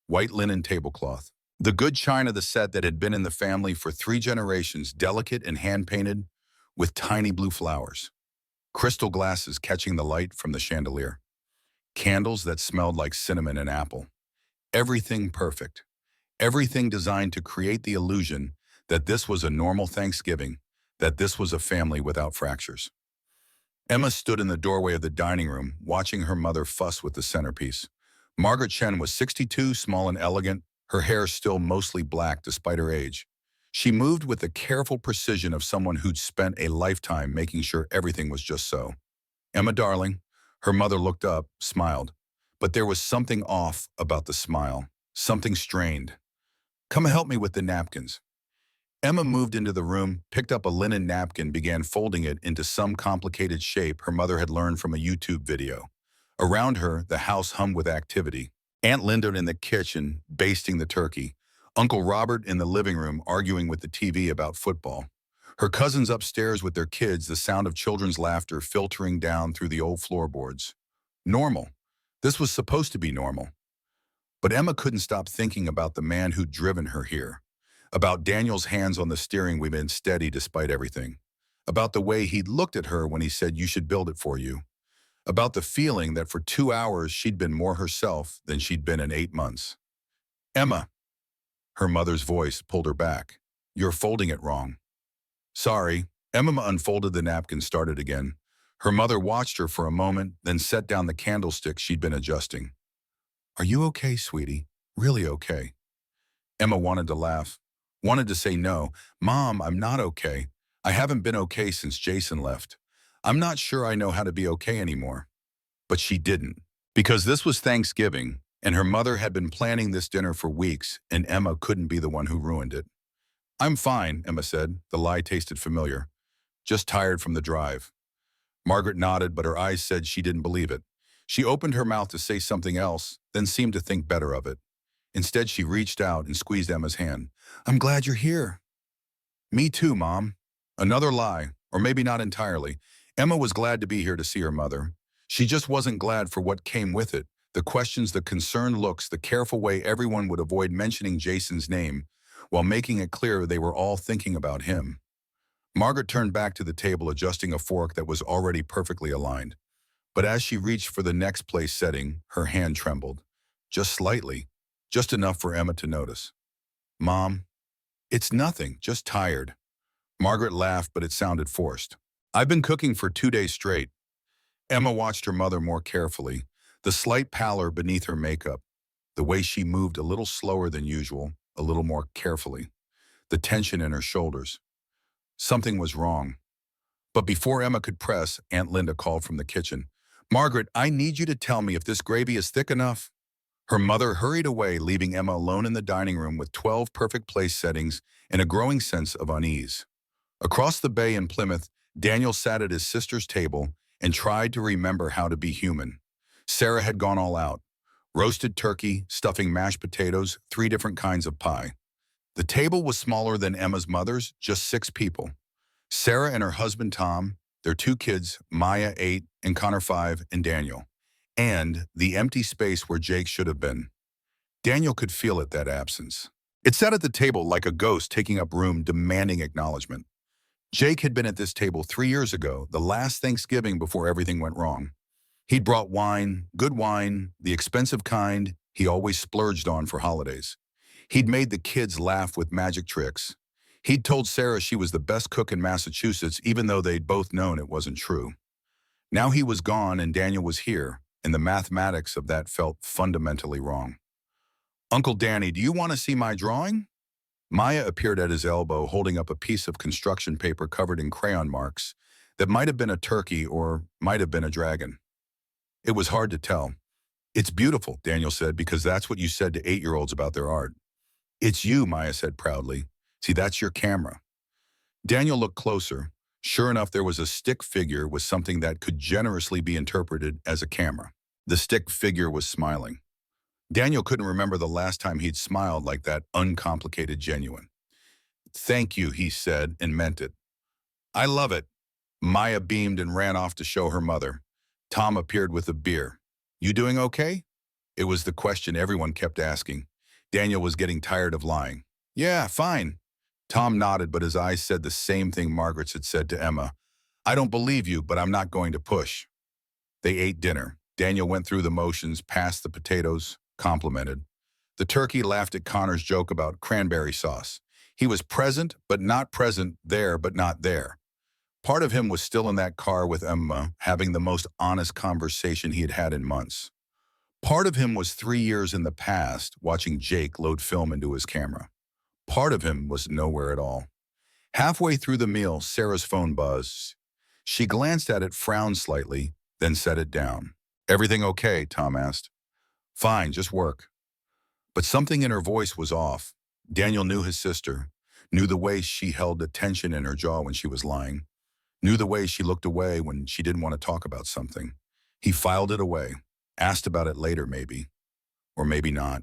White linen tablecloth. The good china, the set that had been in the family for 3 generations, delicate and hand-painted, with tiny blue flowers. Crystal glasses catching the light from the chandelier. Candles that smelled like cinnamon and apple. Everything perfect. Everything designed to create the illusion that this was a normal Thanksgiving, that this was a family without fractures. Emma stood in the doorway of the dining room, watching her mother fuss with the centerpiece. Margaret Chen was 62, small and elegant, her hair still mostly black despite her age. She moved with the careful precision of someone who'd spent a lifetime making sure everything was just so. "Emma, darling." Her mother looked up, smiled. But there was something off about the smile, something strained. "Come help me with the napkins." Emma moved into the room, picked up a linen napkin, began folding it into some complicated shape her mother had learned from a YouTube video. Around her, the house hummed with activity. Aunt Linda in the kitchen, basting the turkey. Uncle Robert in the living room, arguing with the TV about football. Her cousins upstairs with their kids, the sound of children's laughter filtering down through the old floorboards. Normal. This was supposed to be normal. But Emma couldn't stop thinking about the man who'd driven her here. About Daniel's hands on the steering wheel been steady despite everything. About the way he'd looked at her when he said, "You should build it for you." About the feeling that for 2 hours she'd been more herself than she'd been in 8 months. "Emma." Her mother's voice pulled her back. "You're folding it wrong." "Sorry." Emma unfolded the napkin, started again. Her mother watched her for a moment, then set down the candlestick she'd been adjusting. "Are you okay, sweetie? Really okay?" Emma wanted to laugh, wanted to say no. "Mom, I'm not okay. I haven't been okay since Jason left. I'm not sure I know how to be okay anymore." But she didn't, because this was Thanksgiving, and her mother had been planning this dinner for weeks, and Emma couldn't be the one who ruined it. "I'm fine," Emma said. The lie tasted familiar. "Just tired from the drive." Margaret nodded, but her eyes said she didn't believe it. She opened her mouth to say something else, then seemed to think better of it. Instead, she reached out and squeezed Emma's hand. "I'm glad you're here." "Me too, Mom." Another lie, or maybe not entirely. Emma was glad to be here to see her mother. She just wasn't glad for what came with it. The questions, the concerned looks, the careful way everyone would avoid mentioning Jason's name, while making it clear they were all thinking about him. Margaret turned back to the table, adjusting a fork that was already perfectly aligned. But as she reached for the next place setting, her hand trembled. Just slightly, just enough for Emma to notice. "Mom, it's nothing, just tired." Margaret laughed, but it sounded forced. "I've been cooking for 2 days straight." Emma watched her mother more carefully, the slight pallor beneath her makeup, the way she moved a little slower than usual, a little more carefully, the tension in her shoulders. Something was wrong. But before Emma could press, Aunt Linda called from the kitchen. "Margaret, I need you to tell me if this gravy is thick enough." Her mother hurried away, leaving Emma alone in the dining room with 12 perfect place settings and a growing sense of unease. Across the bay in Plymouth, Daniel sat at his sister's table and tried to remember how to be human. Sarah had gone all out. Roasted turkey, stuffing mashed potatoes, 3 different kinds of pie. The table was smaller than Emma's mother's, just 6 people. Sarah and her husband Tom, their 2 kids, Maya 8 and Connor 5, and Daniel. And the empty space where Jake should have been. Daniel could feel it, that absence. It sat at the table like a ghost taking up room, demanding acknowledgement. Jake had been at this table 3 years ago, the last Thanksgiving before everything went wrong. He'd brought wine, good wine, the expensive kind he always splurged on for holidays. He'd made the kids laugh with magic tricks. He'd told Sarah she was the best cook in Massachusetts, even though they'd both known it wasn't true. Now he was gone and Daniel was here, and the mathematics of that felt fundamentally wrong. "Uncle Danny, do you want to see my drawing?" Maya appeared at his elbow, holding up a piece of construction paper covered in crayon marks that might have been a turkey or might have been a dragon. It was hard to tell. "It's beautiful," Daniel said, "because that's what you said to 8-year-olds about their art." "It's you," Maya said proudly. "See, that's your camera." Daniel looked closer. Sure enough, there was a stick figure with something that could generously be interpreted as a camera. The stick figure was smiling. Daniel couldn't remember the last time he'd smiled like that, uncomplicated, genuine. "Thank you," he said, and meant it. "I love it." Maya beamed and ran off to show her mother. Tom appeared with a beer. "You doing okay?" It was the question everyone kept asking. Daniel was getting tired of lying. "Yeah, fine." Tom nodded, but his eyes said the same thing Margaret had said to Emma. "I don't believe you, but I'm not going to push." They ate dinner. Daniel went through the motions, passed the potatoes, complimented. The turkey laughed at Connor's joke about cranberry sauce. He was present, but not present, there, but not there. Part of him was still in that car with Emma, having the most honest conversation he had had in months. Part of him was 3 years in the past, watching Jake load film into his camera. Part of him was nowhere at all. Halfway through the meal, Sarah's phone buzzed. She glanced at it, frowned slightly, then set it down. "Everything okay?" Tom asked. "Fine, just work." But something in her voice was off. Daniel knew his sister, knew the way she held the tension in her jaw when she was lying, knew the way she looked away when she didn't want to talk about something. He filed it away, asked about it later maybe, or maybe not.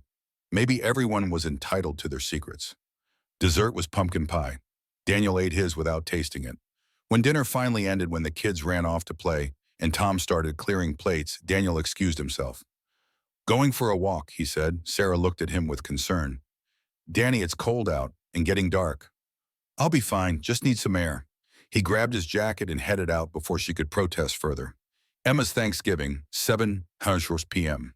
Maybe everyone was entitled to their secrets. Dessert was pumpkin pie. Daniel ate his without tasting it. When dinner finally ended, when the kids ran off to play and Tom started clearing plates, Daniel excused himself. "Going for a walk," he said. Sarah looked at him with concern. "Danny, it's cold out and getting dark." "I'll be fine, just need some air." He grabbed his jacket and headed out before she could protest further. Emma's Thanksgiving, 7:00 p.m.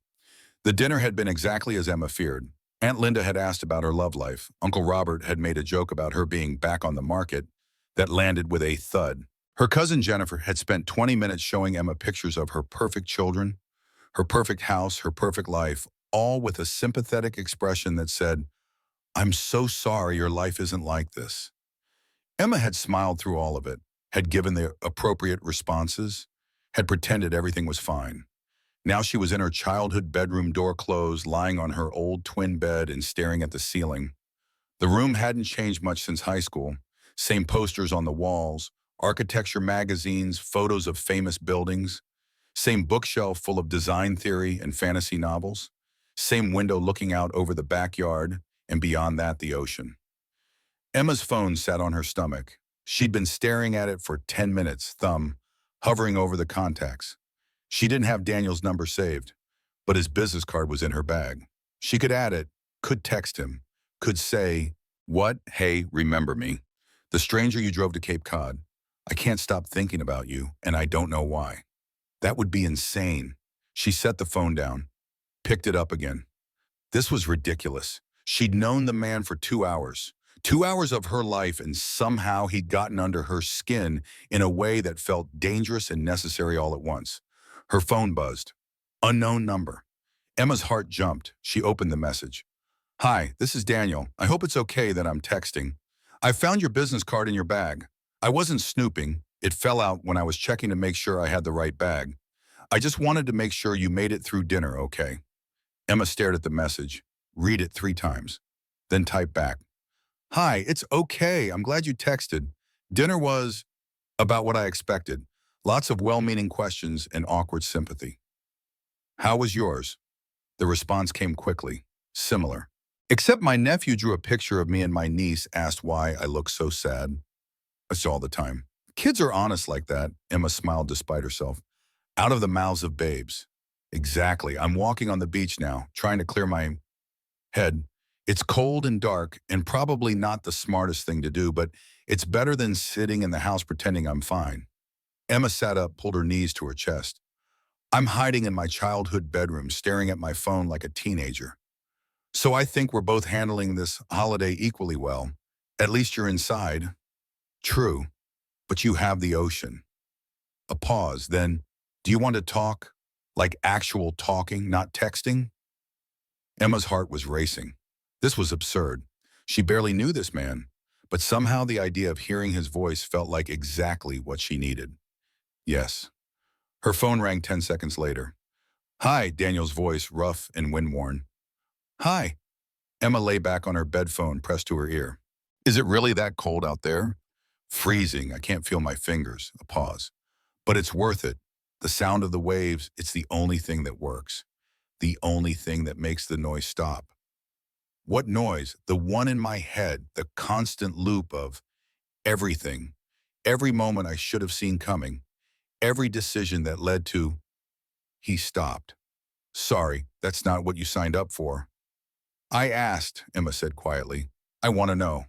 The dinner had been exactly as Emma feared. Aunt Linda had asked about her love life. Uncle Robert had made a joke about her being back on the market that landed with a thud. Her cousin Jennifer had spent 20 minutes showing Emma pictures of her perfect children, her perfect house, her perfect life, all with a sympathetic expression that said, "I'm so sorry your life isn't like this." Emma had smiled through all of it, had given the appropriate responses, had pretended everything was fine. Now she was in her childhood bedroom, door closed, lying on her old twin bed and staring at the ceiling. The room hadn't changed much since high school. Same posters on the walls, architecture magazines, photos of famous buildings. Same bookshelf full of design theory and fantasy novels. Same window looking out over the backyard, and beyond that, the ocean. Emma's phone sat on her stomach. She'd been staring at it for 10 minutes, thumb hovering over the contacts. She didn't have Daniel's number saved, but his business card was in her bag. She could add it, could text him, could say, "What? Hey, remember me? The stranger you drove to Cape Cod. I can't stop thinking about you, and I don't know why." That would be insane. She set the phone down, picked it up again. This was ridiculous. She'd known the man for 2 hours. 2 hours of her life, and somehow he'd gotten under her skin in a way that felt dangerous and necessary all at once. Her phone buzzed. Unknown number. Emma's heart jumped. She opened the message. "Hi, this is Daniel. I hope it's okay that I'm texting. I found your business card in your bag. I wasn't snooping. It fell out when I was checking to make sure I had the right bag. I just wanted to make sure you made it through dinner okay." Emma stared at the message, read it 3 times, then typed back, "Hi, it's okay. I'm glad you texted. Dinner was about what I expected. Lots of well-meaning questions and awkward sympathy. How was yours?" The response came quickly, similar. "Except my nephew drew a picture of me and my niece, asked why I look so sad." It's all the time. Kids are honest like that, Emma smiled despite herself. Out of the mouths of babes. Exactly. I'm walking on the beach now, trying to clear my head. It's cold and dark and probably not the smartest thing to do, but it's better than sitting in the house pretending I'm fine. Emma sat up, pulled her knees to her chest. "I'm hiding in my childhood bedroom, staring at my phone like a teenager. So I think we're both handling this holiday equally well. At least you're inside." "True, but you have the ocean." A pause, then, "Do you want to talk? Like actual talking, not texting?" Emma's heart was racing. This was absurd. She barely knew this man, but somehow the idea of hearing his voice felt like exactly what she needed. Yes. Her phone rang 10 seconds later. "Hi," Daniel's voice, rough and wind-worn. "Hi." Emma lay back on her bed phone, pressed to her ear. "Is it really that cold out there?" "Freezing. I can't feel my fingers." A pause. "But it's worth it. The sound of the waves, it's the only thing that works. The only thing that makes the noise stop." "What noise?" "The one in my head, the constant loop of everything. Every moment I should have seen coming. Every decision that led to—" He stopped. "Sorry, that's not what you signed up for." "I asked," Emma said quietly. "I want to know."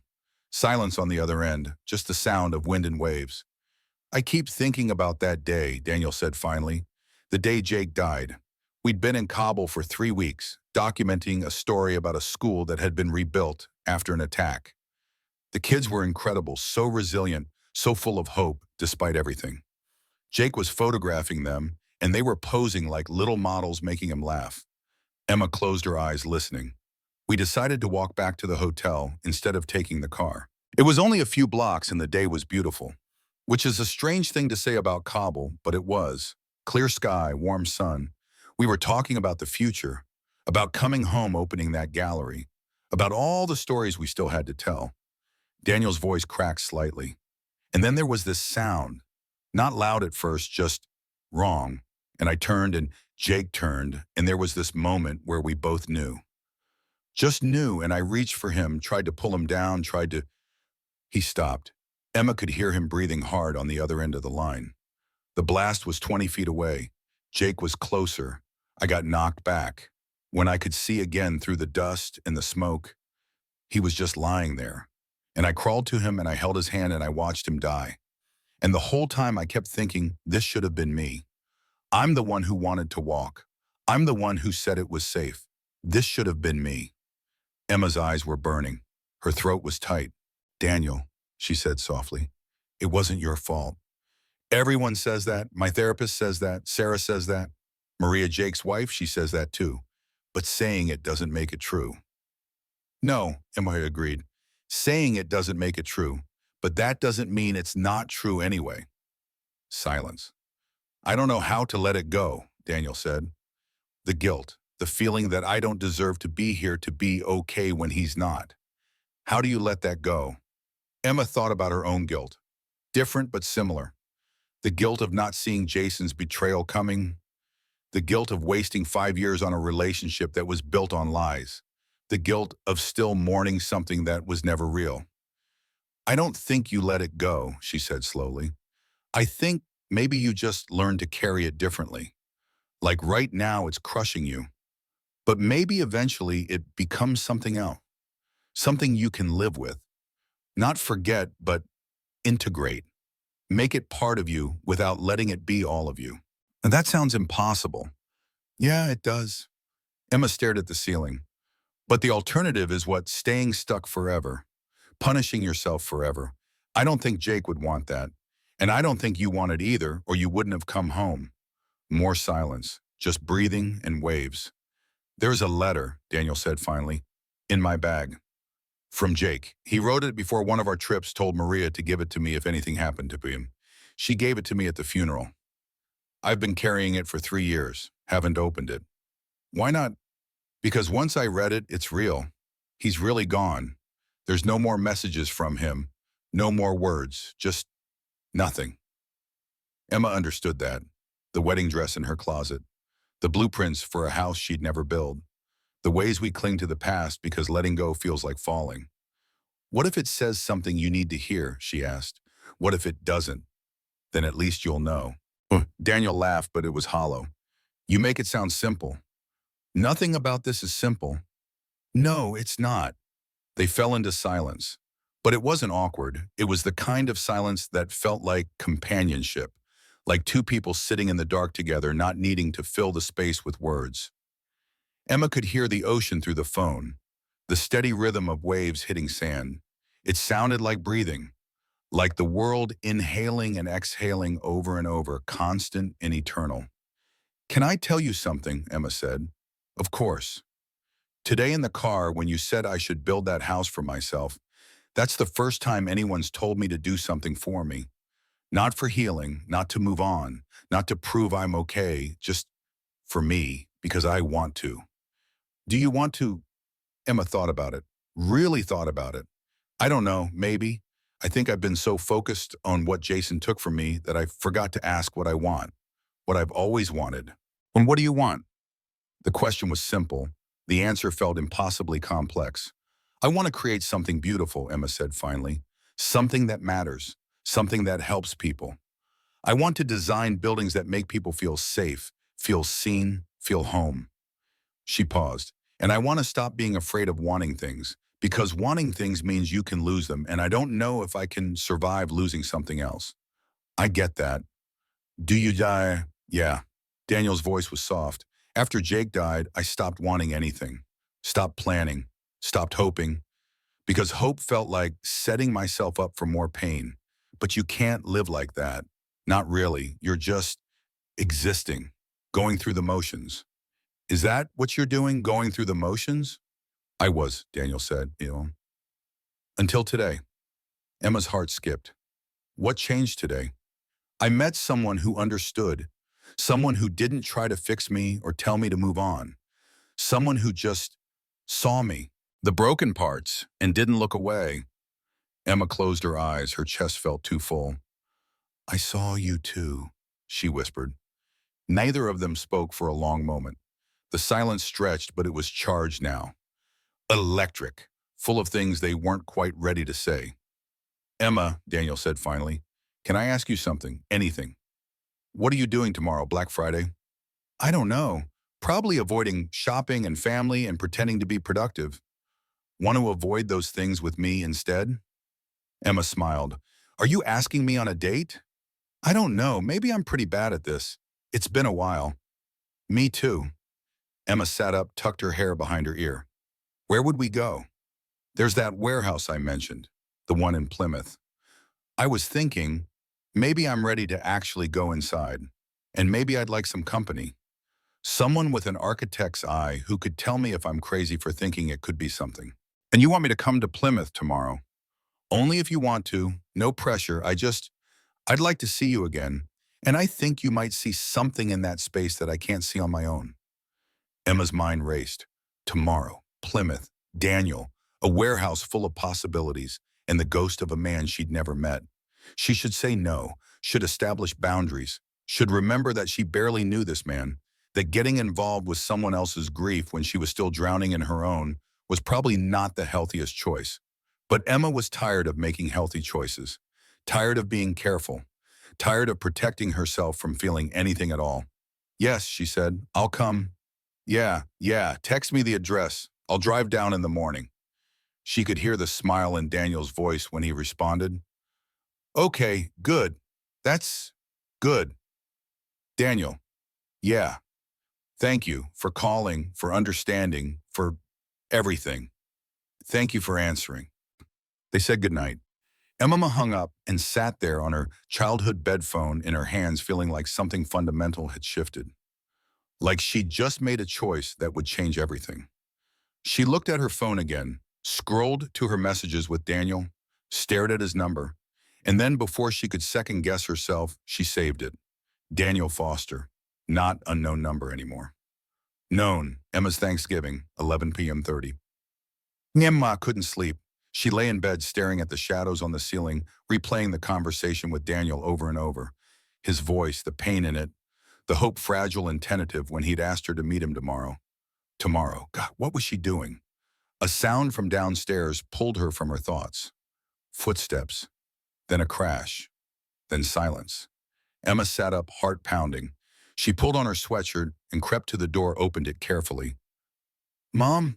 Silence on the other end, just the sound of wind and waves. "I keep thinking about that day," Daniel said finally. "The day Jake died. We'd been in Kabul for 3 weeks, documenting a story about a school that had been rebuilt after an attack. The kids were incredible, so resilient, so full of hope, despite everything. Jake was photographing them, and they were posing like little models, making him laugh." Emma closed her eyes, listening. "We decided to walk back to the hotel instead of taking the car. It was only a few blocks and the day was beautiful. Which is a strange thing to say about Kabul, but it was. Clear sky, warm sun. We were talking about the future, about coming home, opening that gallery, about all the stories we still had to tell." Daniel's voice cracked slightly. "And then there was this sound. Not loud at first, just wrong. And I turned and Jake turned, and there was this moment where we both knew. Just knew, and I reached for him, tried to pull him down, tried to—" He stopped. Emma could hear him breathing hard on the other end of the line. The blast was 20 feet away. Jake was closer. I got knocked back. When I could see again through the dust and the smoke, he was just lying there. And I crawled to him and I held his hand and I watched him die. And the whole time I kept thinking, this should have been me. I'm the one who wanted to walk. I'm the one who said it was safe. This should have been me." Emma's eyes were burning. Her throat was tight. "Daniel," she said softly, "it wasn't your fault. Everyone says that. My therapist says that. Sarah says that. Maria, Jake's wife, she says that too. But saying it doesn't make it true." "No," Emma agreed. "Saying it doesn't make it true. But that doesn't mean it's not true anyway." Silence. "I don't know how to let it go," Daniel said. "The guilt, the feeling that I don't deserve to be here to be okay when he's not. How do you let that go?" Emma thought about her own guilt. Different but similar. The guilt of not seeing Jason's betrayal coming. The guilt of wasting 5 years on a relationship that was built on lies. The guilt of still mourning something that was never real. I don't think you let it go, she said slowly. I think maybe you just learned to carry it differently. Like right now it's crushing you, but maybe eventually it becomes something else, something you can live with. Not forget, but integrate. Make it part of you without letting it be all of you. And that sounds impossible. Yeah, it does. Emma stared at the ceiling. But the alternative is what? Staying stuck forever. Punishing yourself forever. I don't think Jake would want that. And I don't think you want it either, or you wouldn't have come home. More silence, just breathing and waves. There's a letter, Daniel said finally, in my bag. From Jake. He wrote it before one of our trips, told Maria to give it to me if anything happened to him. She gave it to me at the funeral. I've been carrying it for 3 years, haven't opened it. Why not? Because once I read it, it's real. He's really gone. There's no more messages from him, no more words, just nothing. Emma understood that. The wedding dress in her closet, the blueprints for a house she'd never built, the ways we cling to the past because letting go feels like falling. What if it says something you need to hear, she asked. What if it doesn't? Then at least you'll know. Daniel laughed, but it was hollow. You make it sound simple. Nothing about this is simple. No, it's not. They fell into silence. But it wasn't awkward. It was the kind of silence that felt like companionship, like two people sitting in the dark together, not needing to fill the space with words. Emma could hear the ocean through the phone, the steady rhythm of waves hitting sand. It sounded like breathing, like the world inhaling and exhaling over and over, constant and eternal. Can I tell you something? Emma said. Of course. Today in the car, when you said I should build that house for myself, that's the first time anyone's told me to do something for me. Not for healing, not to move on, not to prove I'm okay, just for me, because I want to. Do you want to? Emma thought about it, really thought about it. I don't know, maybe. I think I've been so focused on what Jason took from me that I forgot to ask what I want, what I've always wanted. And what do you want? The question was simple. The answer felt impossibly complex. I want to create something beautiful, Emma said finally. Something that matters, something that helps people. I want to design buildings that make people feel safe, feel seen, feel home. She paused. And I want to stop being afraid of wanting things, because wanting things means you can lose them, and I don't know if I can survive losing something else. I get that. Do you die? Yeah. Daniel's voice was soft. After Jake died, I stopped wanting anything. Stopped planning. Stopped hoping. Because hope felt like setting myself up for more pain. But you can't live like that. Not really. You're just existing. Going through the motions. Is that what you're doing, going through the motions? I was, Daniel said, until today. Emma's heart skipped. What changed today? I met someone who understood, someone who didn't try to fix me or tell me to move on, someone who just saw me, the broken parts, and didn't look away. Emma closed her eyes, her chest felt too full. I saw you too, she whispered. Neither of them spoke for a long moment. The silence stretched, but it was charged now. Electric, full of things they weren't quite ready to say. Emma, Daniel said finally, can I ask you something? Anything. What are you doing tomorrow, Black Friday? I don't know. Probably avoiding shopping and family and pretending to be productive. Want to avoid those things with me instead? Emma smiled. Are you asking me on a date? I don't know. Maybe I'm pretty bad at this. It's been a while. Me too. Emma sat up, tucked her hair behind her ear. Where would we go? There's that warehouse I mentioned, the one in Plymouth. I was thinking, maybe I'm ready to actually go inside, and maybe I'd like some company. Someone with an architect's eye who could tell me if I'm crazy for thinking it could be something. And you want me to come to Plymouth tomorrow? Only if you want to, no pressure. I'd like to see you again, and I think you might see something in that space that I can't see on my own. Emma's mind raced. Tomorrow, Plymouth, Daniel, a warehouse full of possibilities, and the ghost of a man she'd never met. She should say no, should establish boundaries, should remember that she barely knew this man, that getting involved with someone else's grief when she was still drowning in her own was probably not the healthiest choice. But Emma was tired of making healthy choices, tired of being careful, tired of protecting herself from feeling anything at all. Yes, she said, I'll come. Yeah, text me the address. I'll drive down in the morning. She could hear the smile in Daniel's voice when he responded, Okay, good. That's good. Daniel, yeah, thank you for calling, for understanding, for everything. Thank you for answering. They said goodnight. Emma hung up and sat there on her childhood bed phone in her hands, feeling like something fundamental had shifted. Like she'd just made a choice that would change everything. She looked at her phone again, scrolled to her messages with Daniel, stared at his number, and then before she could second guess herself, she saved it. Daniel Foster, not unknown number anymore. Known, Emma's Thanksgiving, 11 p.m. 30. Emma couldn't sleep. She lay in bed staring at the shadows on the ceiling, replaying the conversation with Daniel over and over. His voice, the pain in it, the hope fragile and tentative when he'd asked her to meet him tomorrow. Tomorrow. God, what was she doing? A sound from downstairs pulled her from her thoughts. Footsteps, then a crash, then silence. Emma sat up, heart pounding. She pulled on her sweatshirt and crept to the door, opened it carefully. Mom?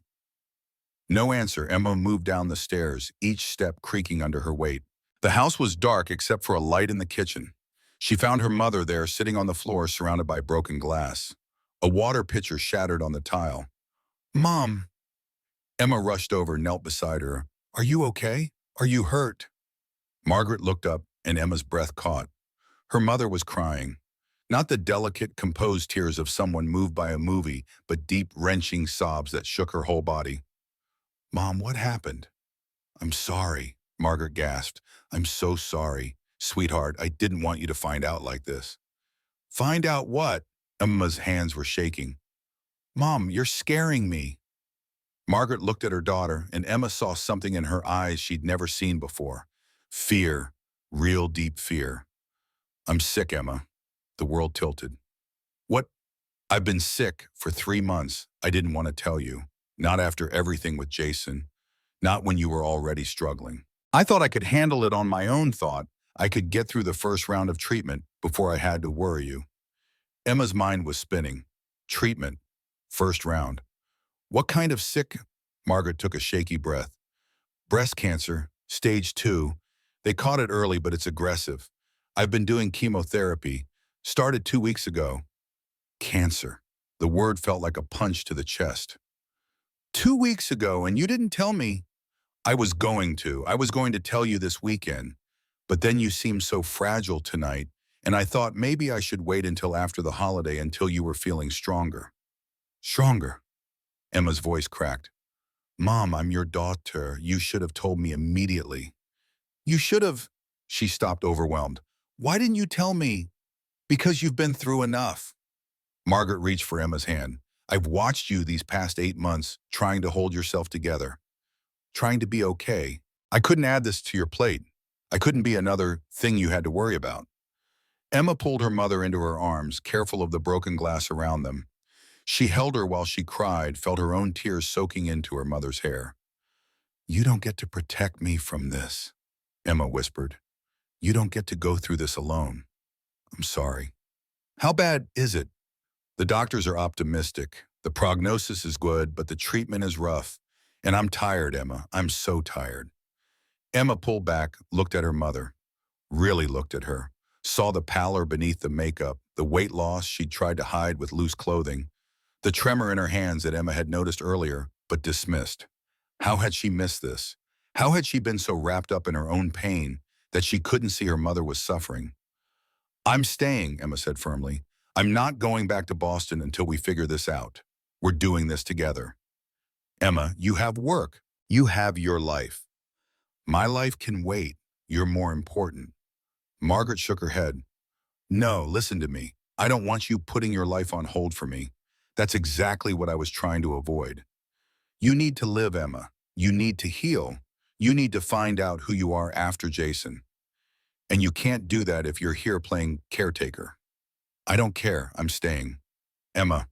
No answer. Emma moved down the stairs, each step creaking under her weight. The house was dark except for a light in the kitchen. She found her mother there, sitting on the floor surrounded by broken glass. A water pitcher shattered on the tile. Mom! Emma rushed over, knelt beside her. Are you okay? Are you hurt? Margaret looked up, and Emma's breath caught. Her mother was crying. Not the delicate, composed tears of someone moved by a movie, but deep, wrenching sobs that shook her whole body. Mom, what happened? I'm sorry, Margaret gasped. I'm so sorry. Sweetheart, I didn't want you to find out like this. Find out what? Emma's hands were shaking. Mom, you're scaring me. Margaret looked at her daughter, and Emma saw something in her eyes she'd never seen before. Fear, real deep fear. I'm sick, Emma. The world tilted. What? I've been sick for 3 months. I didn't want to tell you. Not after everything with Jason. Not when you were already struggling. I thought I could handle it on my own, thought I could get through the first round of treatment before I had to worry you. Emma's mind was spinning. Treatment. First round. What kind of sick? Margaret took a shaky breath. Breast cancer, stage 2. They caught it early, but it's aggressive. I've been doing chemotherapy. Started 2 weeks ago. Cancer. The word felt like a punch to the chest. 2 weeks ago, and you didn't tell me. I was going to. I was going to tell you this weekend. But then you seemed so fragile tonight, and I thought maybe I should wait until after the holiday until you were feeling stronger. Stronger? Emma's voice cracked. Mom, I'm your daughter. You should have told me immediately. You should have. She stopped, overwhelmed. Why didn't you tell me? Because you've been through enough. Margaret reached for Emma's hand. I've watched you these past 8 months trying to hold yourself together, trying to be okay. I couldn't add this to your plate. I couldn't be another thing you had to worry about. Emma pulled her mother into her arms, careful of the broken glass around them. She held her while she cried, felt her own tears soaking into her mother's hair. You don't get to protect me from this, Emma whispered. You don't get to go through this alone. I'm sorry. How bad is it? The doctors are optimistic. The prognosis is good, but the treatment is rough. And I'm tired, Emma. I'm so tired. Emma pulled back, looked at her mother. Really looked at her. Saw the pallor beneath the makeup, the weight loss she'd tried to hide with loose clothing, the tremor in her hands that Emma had noticed earlier, but dismissed. How had she missed this? How had she been so wrapped up in her own pain that she couldn't see her mother was suffering? I'm staying, Emma said firmly. I'm not going back to Boston until we figure this out. We're doing this together. Emma, you have work. You have your life. My life can wait. You're more important. Margaret shook her head. No, listen to me. I don't want you putting your life on hold for me. That's exactly what I was trying to avoid. You need to live, Emma. You need to heal. You need to find out who you are after Jason. And you can't do that if you're here playing caretaker. I don't care. I'm staying. Emma.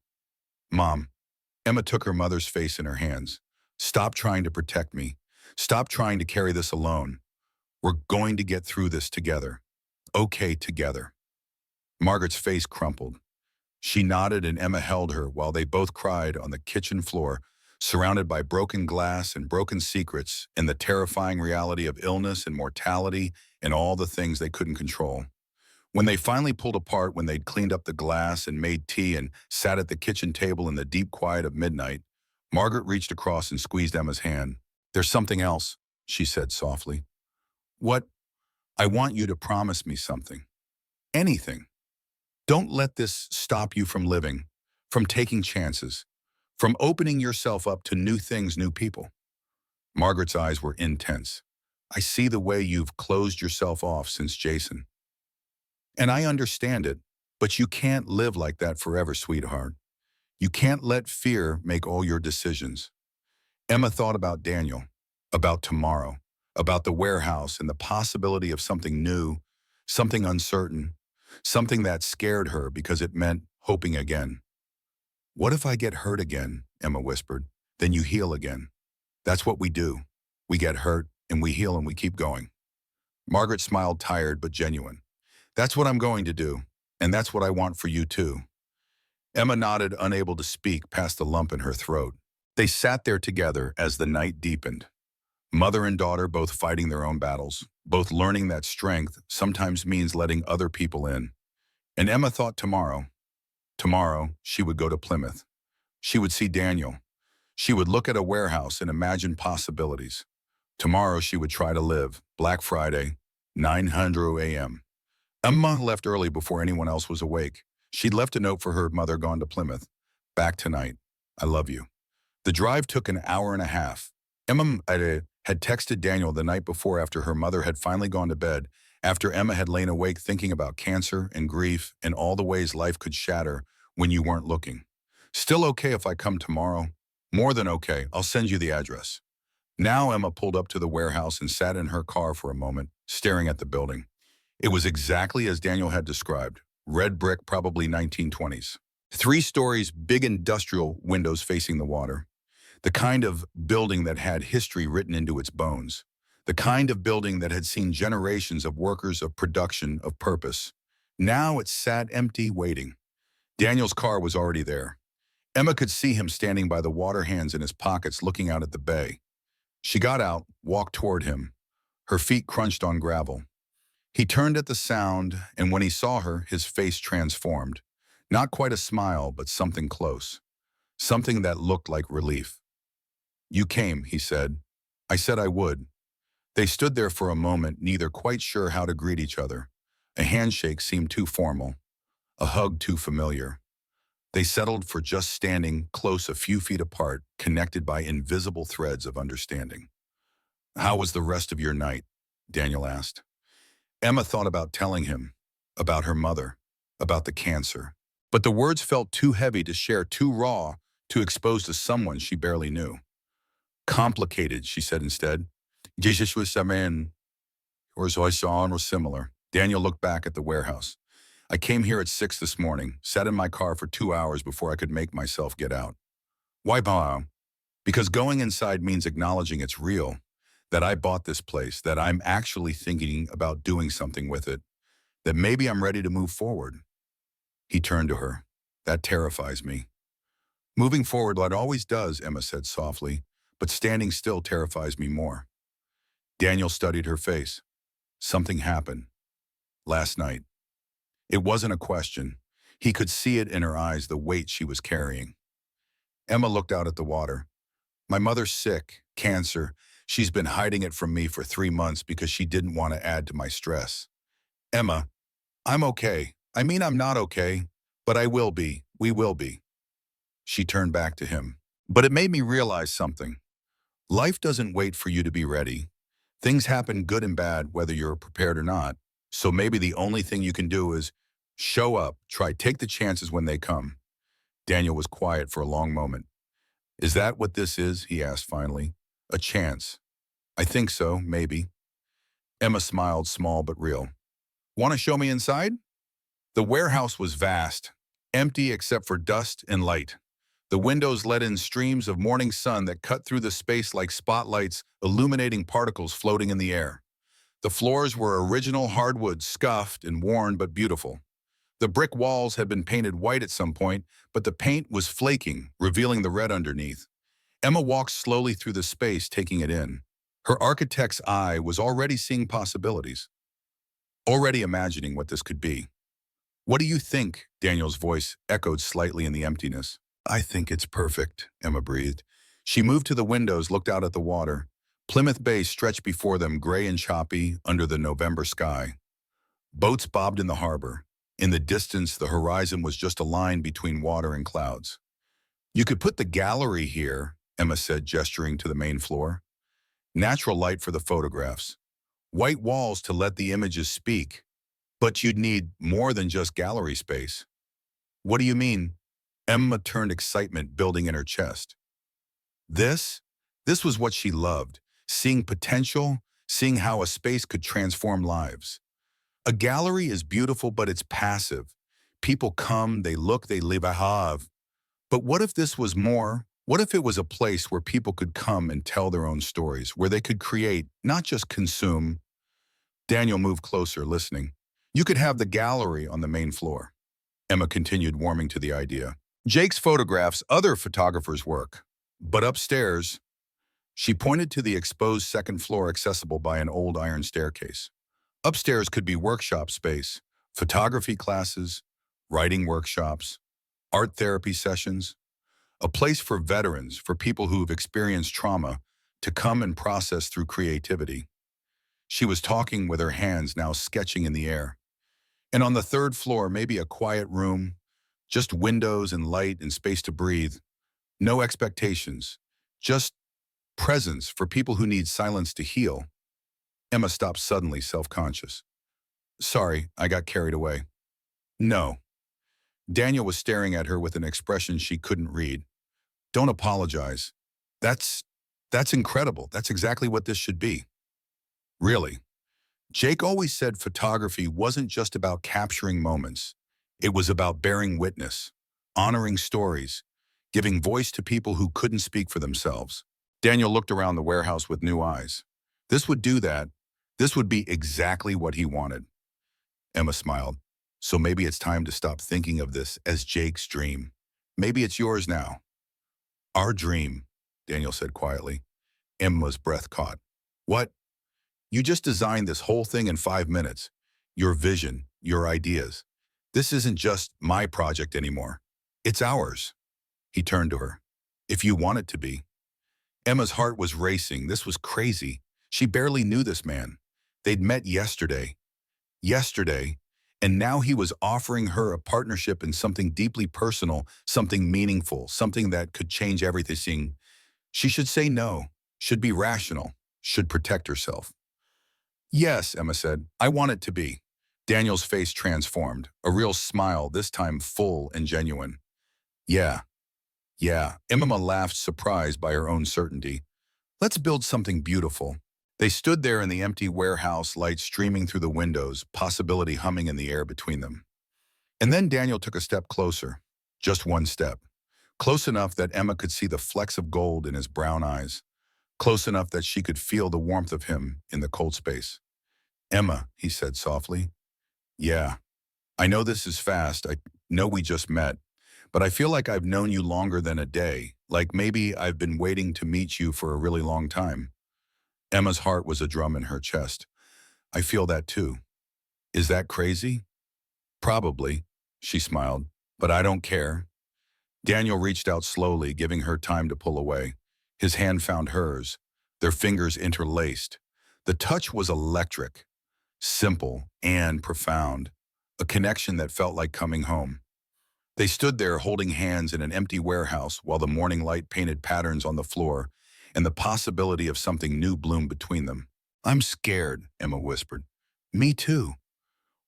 Mom. Emma took her mother's face in her hands. Stop trying to protect me. Stop trying to carry this alone. We're going to get through this together. Okay, together. Margaret's face crumpled. She nodded and Emma held her while they both cried on the kitchen floor, surrounded by broken glass and broken secrets and the terrifying reality of illness and mortality and all the things they couldn't control. When they finally pulled apart, when they'd cleaned up the glass and made tea and sat at the kitchen table in the deep quiet of midnight, Margaret reached across and squeezed Emma's hand. "There's something else," she said softly. "What? I want you to promise me something. Anything. Don't let this stop you from living, from taking chances, from opening yourself up to new things, new people." Margaret's eyes were intense. "I see the way you've closed yourself off since Jason. And I understand it, but you can't live like that forever, sweetheart. You can't let fear make all your decisions." Emma thought about Daniel, about tomorrow, about the warehouse and the possibility of something new, something uncertain, something that scared her because it meant hoping again. "What if I get hurt again?" Emma whispered. "Then you heal again. That's what we do. We get hurt and we heal and we keep going." Margaret smiled, tired but genuine. "That's what I'm going to do, and that's what I want for you too." Emma nodded, unable to speak past the lump in her throat. They sat there together as the night deepened. Mother and daughter both fighting their own battles, both learning that strength sometimes means letting other people in. And Emma thought tomorrow she would go to Plymouth. She would see Daniel. She would look at a warehouse and imagine possibilities. Tomorrow she would try to live. Black Friday, 900 a.m. Emma left early before anyone else was awake. She'd left a note for her mother gone to Plymouth. "Back tonight. I love you." The drive took an hour and a half. Emma had texted Daniel the night before after her mother had finally gone to bed, after Emma had lain awake thinking about cancer and grief and all the ways life could shatter when you weren't looking. "Still okay if I come tomorrow?" "More than okay. I'll send you the address." Now Emma pulled up to the warehouse and sat in her car for a moment, staring at the building. It was exactly as Daniel had described. Red brick, probably 1920s. 3 stories, big industrial windows facing the water. The kind of building that had history written into its bones. The kind of building that had seen generations of workers, of production, of purpose. Now it sat empty, waiting. Daniel's car was already there. Emma could see him standing by the water, hands in his pockets, looking out at the bay. She got out, walked toward him. Her feet crunched on gravel. He turned at the sound, and when he saw her, his face transformed. Not quite a smile, but something close. Something that looked like relief. "You came," he said. "I said I would." They stood there for a moment, neither quite sure how to greet each other. A handshake seemed too formal, a hug too familiar. They settled for just standing close, a few feet apart, connected by invisible threads of understanding. "How was the rest of your night?" Daniel asked. Emma thought about telling him, about her mother, about the cancer. But the words felt too heavy to share, too raw to expose to someone she barely knew. "Complicated," she said instead. "Jesus was a man, or as I saw or similar." Daniel looked back at the warehouse. "I came here at 6 this morning, sat in my car for 2 hours before I could make myself get out." "Why bow?" "Because going inside means acknowledging it's real, that I bought this place, that I'm actually thinking about doing something with it, that maybe I'm ready to move forward." He turned to her. "That terrifies me." "Moving forward, like it always does," Emma said softly, "but standing still terrifies me more." Daniel studied her face. "Something happened. Last night." It wasn't a question. He could see it in her eyes, the weight she was carrying. Emma looked out at the water. "My mother's sick, cancer. She's been hiding it from me for 3 months because she didn't want to add to my stress." "Emma, I'm okay. I mean, I'm not okay, but I will be. We will be." She turned back to him. "But it made me realize something. Life doesn't wait for you to be ready. Things happen, good and bad, whether you're prepared or not. So maybe the only thing you can do is show up, take the chances when they come." Daniel was quiet for a long moment. "Is that what this is?" he asked finally. "A chance?" "I think so, maybe." Emma smiled, small but real. "Want to show me inside?" The warehouse was vast, empty except for dust and light. The windows let in streams of morning sun that cut through the space like spotlights, illuminating particles floating in the air. The floors were original hardwood, scuffed and worn but beautiful. The brick walls had been painted white at some point, but the paint was flaking, revealing the red underneath. Emma walked slowly through the space, taking it in. Her architect's eye was already seeing possibilities, already imagining what this could be. "What do you think?" Daniel's voice echoed slightly in the emptiness. "I think it's perfect," Emma breathed. She moved to the windows, looked out at the water. Plymouth Bay stretched before them, gray and choppy, under the November sky. Boats bobbed in the harbor. In the distance, the horizon was just a line between water and clouds. "You could put the gallery here," Emma said, gesturing to the main floor. "Natural light for the photographs. White walls to let the images speak. But you'd need more than just gallery space." "What do you mean?" Emma turned, excitement building in her chest. This? This was what she loved, seeing potential, seeing how a space could transform lives. A gallery is beautiful, but it's passive. People come, they look, they leave a have. But what if this was more? What if it was a place where people could come and tell their own stories, where they could create, not just consume? Daniel moved closer, listening. "You could have the gallery on the main floor." Emma continued, warming to the idea. "Jake's photographs, other photographers' work. But upstairs," she pointed to the exposed second floor accessible by an old iron staircase. "Upstairs could be workshop space, photography classes, writing workshops, art therapy sessions, a place for veterans, for people who've experienced trauma, to come and process through creativity." She was talking with her hands now sketching in the air. "And on the third floor, maybe a quiet room, just windows and light and space to breathe. No expectations, just presence for people who need silence to heal." Emma stopped suddenly, self-conscious. "Sorry, I got carried away." "No." Daniel was staring at her with an expression she couldn't read. "Don't apologize. That's, that's incredible. That's exactly what this should be." "Really?" Jake always said photography wasn't just about capturing moments. It was about bearing witness, honoring stories, giving voice to people who couldn't speak for themselves. Daniel looked around the warehouse with new eyes. This would do that. This would be exactly what he wanted. Emma smiled. "So maybe it's time to stop thinking of this as Jake's dream. Maybe it's yours now." "Our dream," Daniel said quietly. Emma's breath caught. "What? You just designed this whole thing in 5 minutes. Your vision, your ideas. This isn't just my project anymore. It's ours." He turned to her. "If you want it to be." Emma's heart was racing. This was crazy. She barely knew this man. They'd met yesterday. Yesterday. And now he was offering her a partnership in something deeply personal, something meaningful, something that could change everything. She should say no, should be rational, should protect herself. "Yes," Emma said, "I want it to be." Daniel's face transformed, a real smile, this time full and genuine. "Yeah, yeah." Emma laughed, surprised by her own certainty. "Let's build something beautiful." They stood there in the empty warehouse, light streaming through the windows, possibility humming in the air between them. And then Daniel took a step closer, just one step, close enough that Emma could see the flecks of gold in his brown eyes, close enough that she could feel the warmth of him in the cold space. "Emma," he said softly. "Yeah, I know this is fast. I know we just met, but I feel like I've known you longer than a day, like maybe I've been waiting to meet you for a really long time." Emma's heart was a drum in her chest. "I feel that too." "Is that crazy?" "Probably," she smiled, "but I don't care." Daniel reached out slowly, giving her time to pull away. His hand found hers, their fingers interlaced. The touch was electric, simple and profound, a connection that felt like coming home. They stood there holding hands in an empty warehouse while the morning light painted patterns on the floor and the possibility of something new bloomed between them. "I'm scared," Emma whispered. "Me too.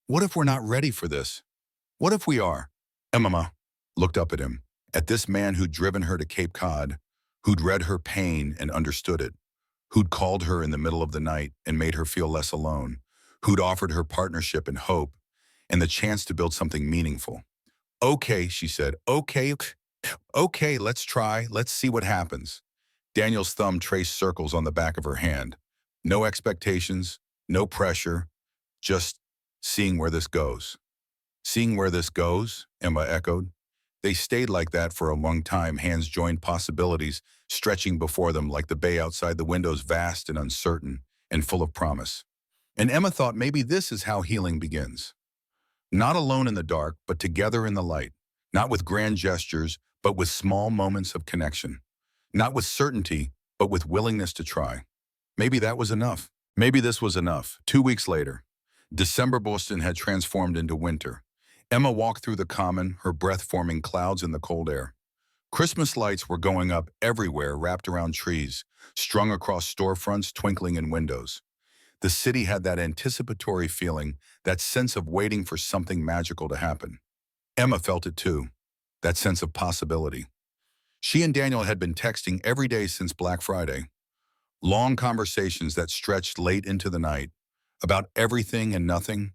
What if we're not ready for this? What if we are?" Emma looked up at him, at this man who'd driven her to Cape Cod, who'd read her pain and understood it, who'd called her in the middle of the night and made her feel less alone, who'd offered her partnership and hope and the chance to build something meaningful. "Okay," she said, "okay." Okay, let's try. Let's see what happens. Daniel's thumb traced circles on the back of her hand. No expectations, no pressure, just seeing where this goes. Seeing where this goes, Emma echoed. They stayed like that for a long time, hands joined, possibilities stretching before them like the bay outside the windows, vast and uncertain and full of promise. And Emma thought maybe this is how healing begins. Not alone in the dark, but together in the light. Not with grand gestures, but with small moments of connection. Not with certainty, but with willingness to try. Maybe that was enough. Maybe this was enough. 2 weeks later, December Boston had transformed into winter. Emma walked through the common, her breath forming clouds in the cold air. Christmas lights were going up everywhere, wrapped around trees, strung across storefronts, twinkling in windows. The city had that anticipatory feeling, that sense of waiting for something magical to happen. Emma felt it too, that sense of possibility. She and Daniel had been texting every day since Black Friday. Long conversations that stretched late into the night, about everything and nothing.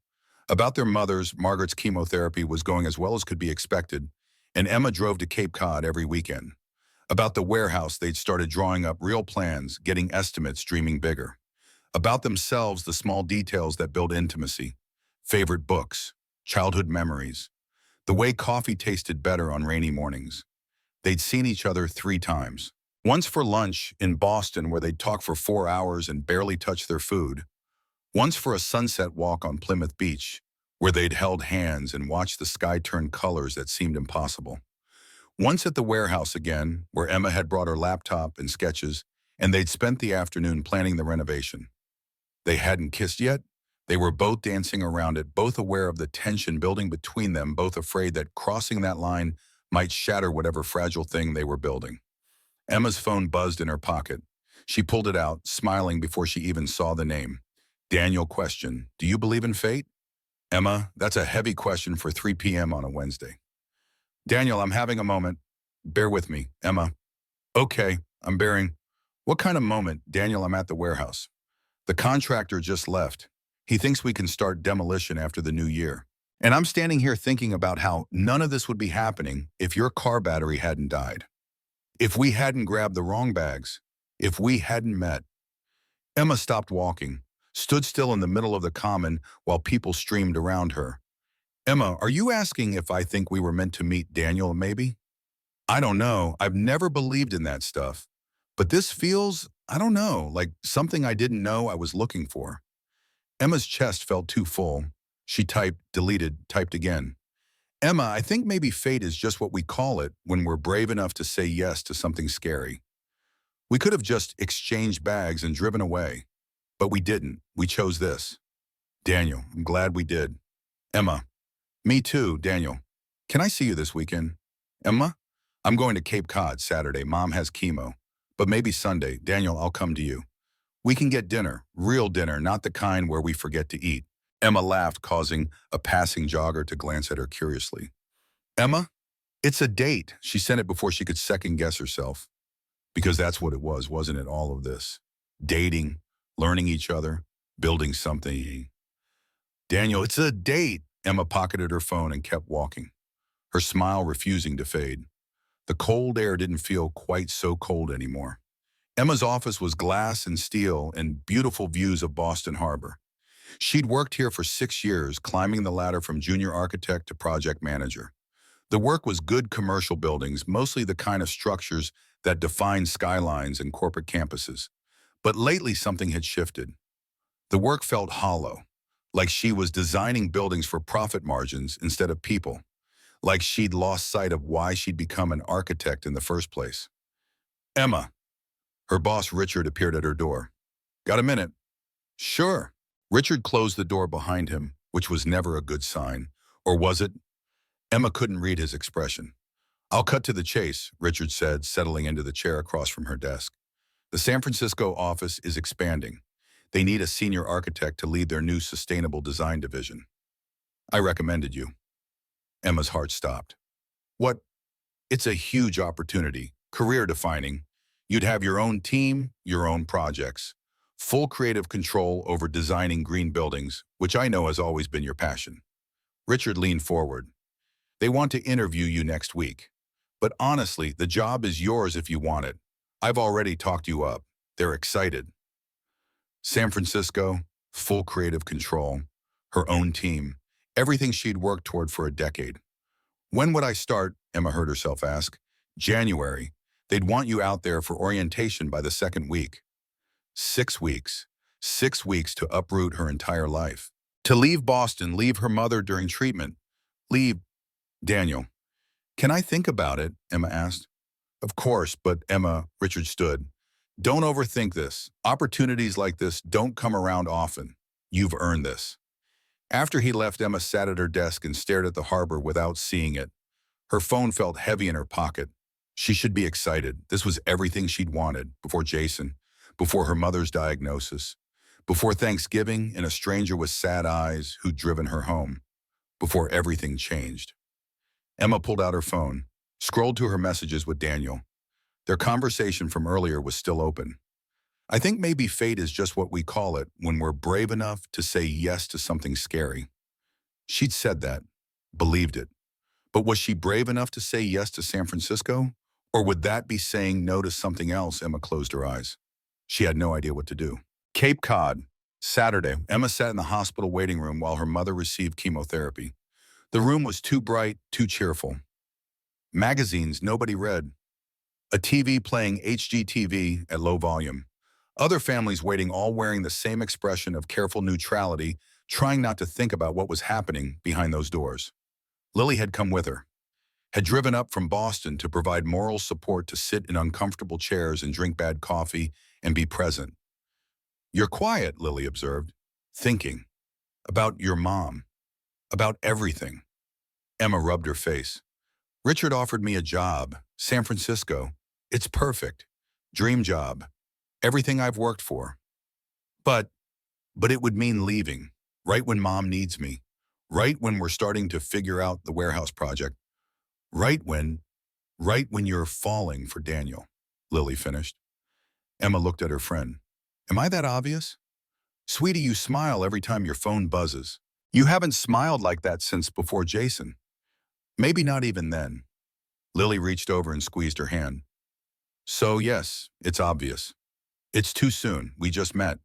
About their mothers, Margaret's chemotherapy was going as well as could be expected, and Emma drove to Cape Cod every weekend. About the warehouse, they'd started drawing up real plans, getting estimates, dreaming bigger. About themselves, the small details that build intimacy. Favorite books, childhood memories, the way coffee tasted better on rainy mornings. They'd seen each other 3 times. Once for lunch in Boston, where they'd talk for 4 hours and barely touch their food. Once for a sunset walk on Plymouth Beach, where they'd held hands and watched the sky turn colors that seemed impossible. Once at the warehouse again, where Emma had brought her laptop and sketches, and they'd spent the afternoon planning the renovation. They hadn't kissed yet. They were both dancing around it, both aware of the tension building between them, both afraid that crossing that line might shatter whatever fragile thing they were building. Emma's phone buzzed in her pocket. She pulled it out, smiling before she even saw the name. Daniel questioned, "Do you believe in fate?" Emma, that's a heavy question for 3 p.m. on a Wednesday. Daniel, I'm having a moment. Bear with me. Emma. Okay, I'm bearing. What kind of moment? Daniel, I'm at the warehouse. The contractor just left. He thinks we can start demolition after the new year. And I'm standing here thinking about how none of this would be happening if your car battery hadn't died. If we hadn't grabbed the wrong bags. If we hadn't met. Emma stopped walking, stood still in the middle of the common while people streamed around her. Emma, are you asking if I think we were meant to meet, Daniel, maybe? I don't know. I've never believed in that stuff. But this feels, I don't know, like something I didn't know I was looking for. Emma's chest felt too full. She typed, deleted, typed again. Emma, I think maybe fate is just what we call it when we're brave enough to say yes to something scary. We could have just exchanged bags and driven away. But we didn't. We chose this. Daniel, I'm glad we did. Emma, me too, Daniel. Can I see you this weekend? Emma, I'm going to Cape Cod Saturday. Mom has chemo. But maybe Sunday. Daniel, I'll come to you. We can get dinner, real dinner, not the kind where we forget to eat. Emma laughed, causing a passing jogger to glance at her curiously. Emma, it's a date. She sent it before she could second guess herself. Because that's what it was, wasn't it, all of this? Dating, learning each other, building something. Daniel, it's a date. Emma pocketed her phone and kept walking, her smile refusing to fade. The cold air didn't feel quite so cold anymore. Emma's office was glass and steel and beautiful views of Boston Harbor. She'd worked here for 6 years, climbing the ladder from junior architect to project manager. The work was good commercial buildings, mostly the kind of structures that define skylines and corporate campuses. But lately something had shifted. The work felt hollow, like she was designing buildings for profit margins instead of people, like she'd lost sight of why she'd become an architect in the first place. Emma. Her boss, Richard, appeared at her door. Got a minute? Sure. Richard closed the door behind him, which was never a good sign. Or was it? Emma couldn't read his expression. I'll cut to the chase, Richard said, settling into the chair across from her desk. The San Francisco office is expanding. They need a senior architect to lead their new sustainable design division. I recommended you. Emma's heart stopped. What? It's a huge opportunity, career-defining. You'd have your own team, your own projects, full creative control over designing green buildings, which I know has always been your passion. Richard leaned forward. They want to interview you next week. But honestly, the job is yours if you want it. I've already talked you up. They're excited. San Francisco, full creative control, her own team, everything she'd worked toward for a decade. When would I start? Emma heard herself ask. January. They'd want you out there for orientation by the second week. 6 weeks. 6 weeks to uproot her entire life. To leave Boston, leave her mother during treatment. Leave Daniel. Can I think about it? Emma asked. Of course, but Emma, Richard stood. Don't overthink this. Opportunities like this don't come around often. You've earned this. After he left, Emma sat at her desk and stared at the harbor without seeing it. Her phone felt heavy in her pocket. She should be excited. This was everything she'd wanted before Jason, before her mother's diagnosis, before Thanksgiving and a stranger with sad eyes who'd driven her home, before everything changed. Emma pulled out her phone, scrolled to her messages with Daniel. Their conversation from earlier was still open. I think maybe fate is just what we call it when we're brave enough to say yes to something scary. She'd said that, believed it. But was she brave enough to say yes to San Francisco? Or would that be saying no to something else? Emma closed her eyes. She had no idea what to do. Cape Cod, Saturday. Emma sat in the hospital waiting room while her mother received chemotherapy. The room was too bright, too cheerful. Magazines nobody read. A TV playing HGTV at low volume. Other families waiting, all wearing the same expression of careful neutrality, trying not to think about what was happening behind those doors. Lily had come with her, had driven up from Boston to provide moral support, to sit in uncomfortable chairs and drink bad coffee and be present. You're quiet, Lily observed, thinking about your mom, about everything. Emma rubbed her face. Richard offered me a job, San Francisco. It's perfect. Dream job. Everything I've worked for. But it would mean leaving, right when Mom needs me, right when we're starting to figure out the warehouse project, right when you're falling for Daniel, Lily finished. Emma looked at her friend. Am I that obvious? Sweetie, you smile every time your phone buzzes. You haven't smiled like that since before Jason. Maybe not even then. Lily reached over and squeezed her hand. So yes, it's obvious. It's too soon. We just met.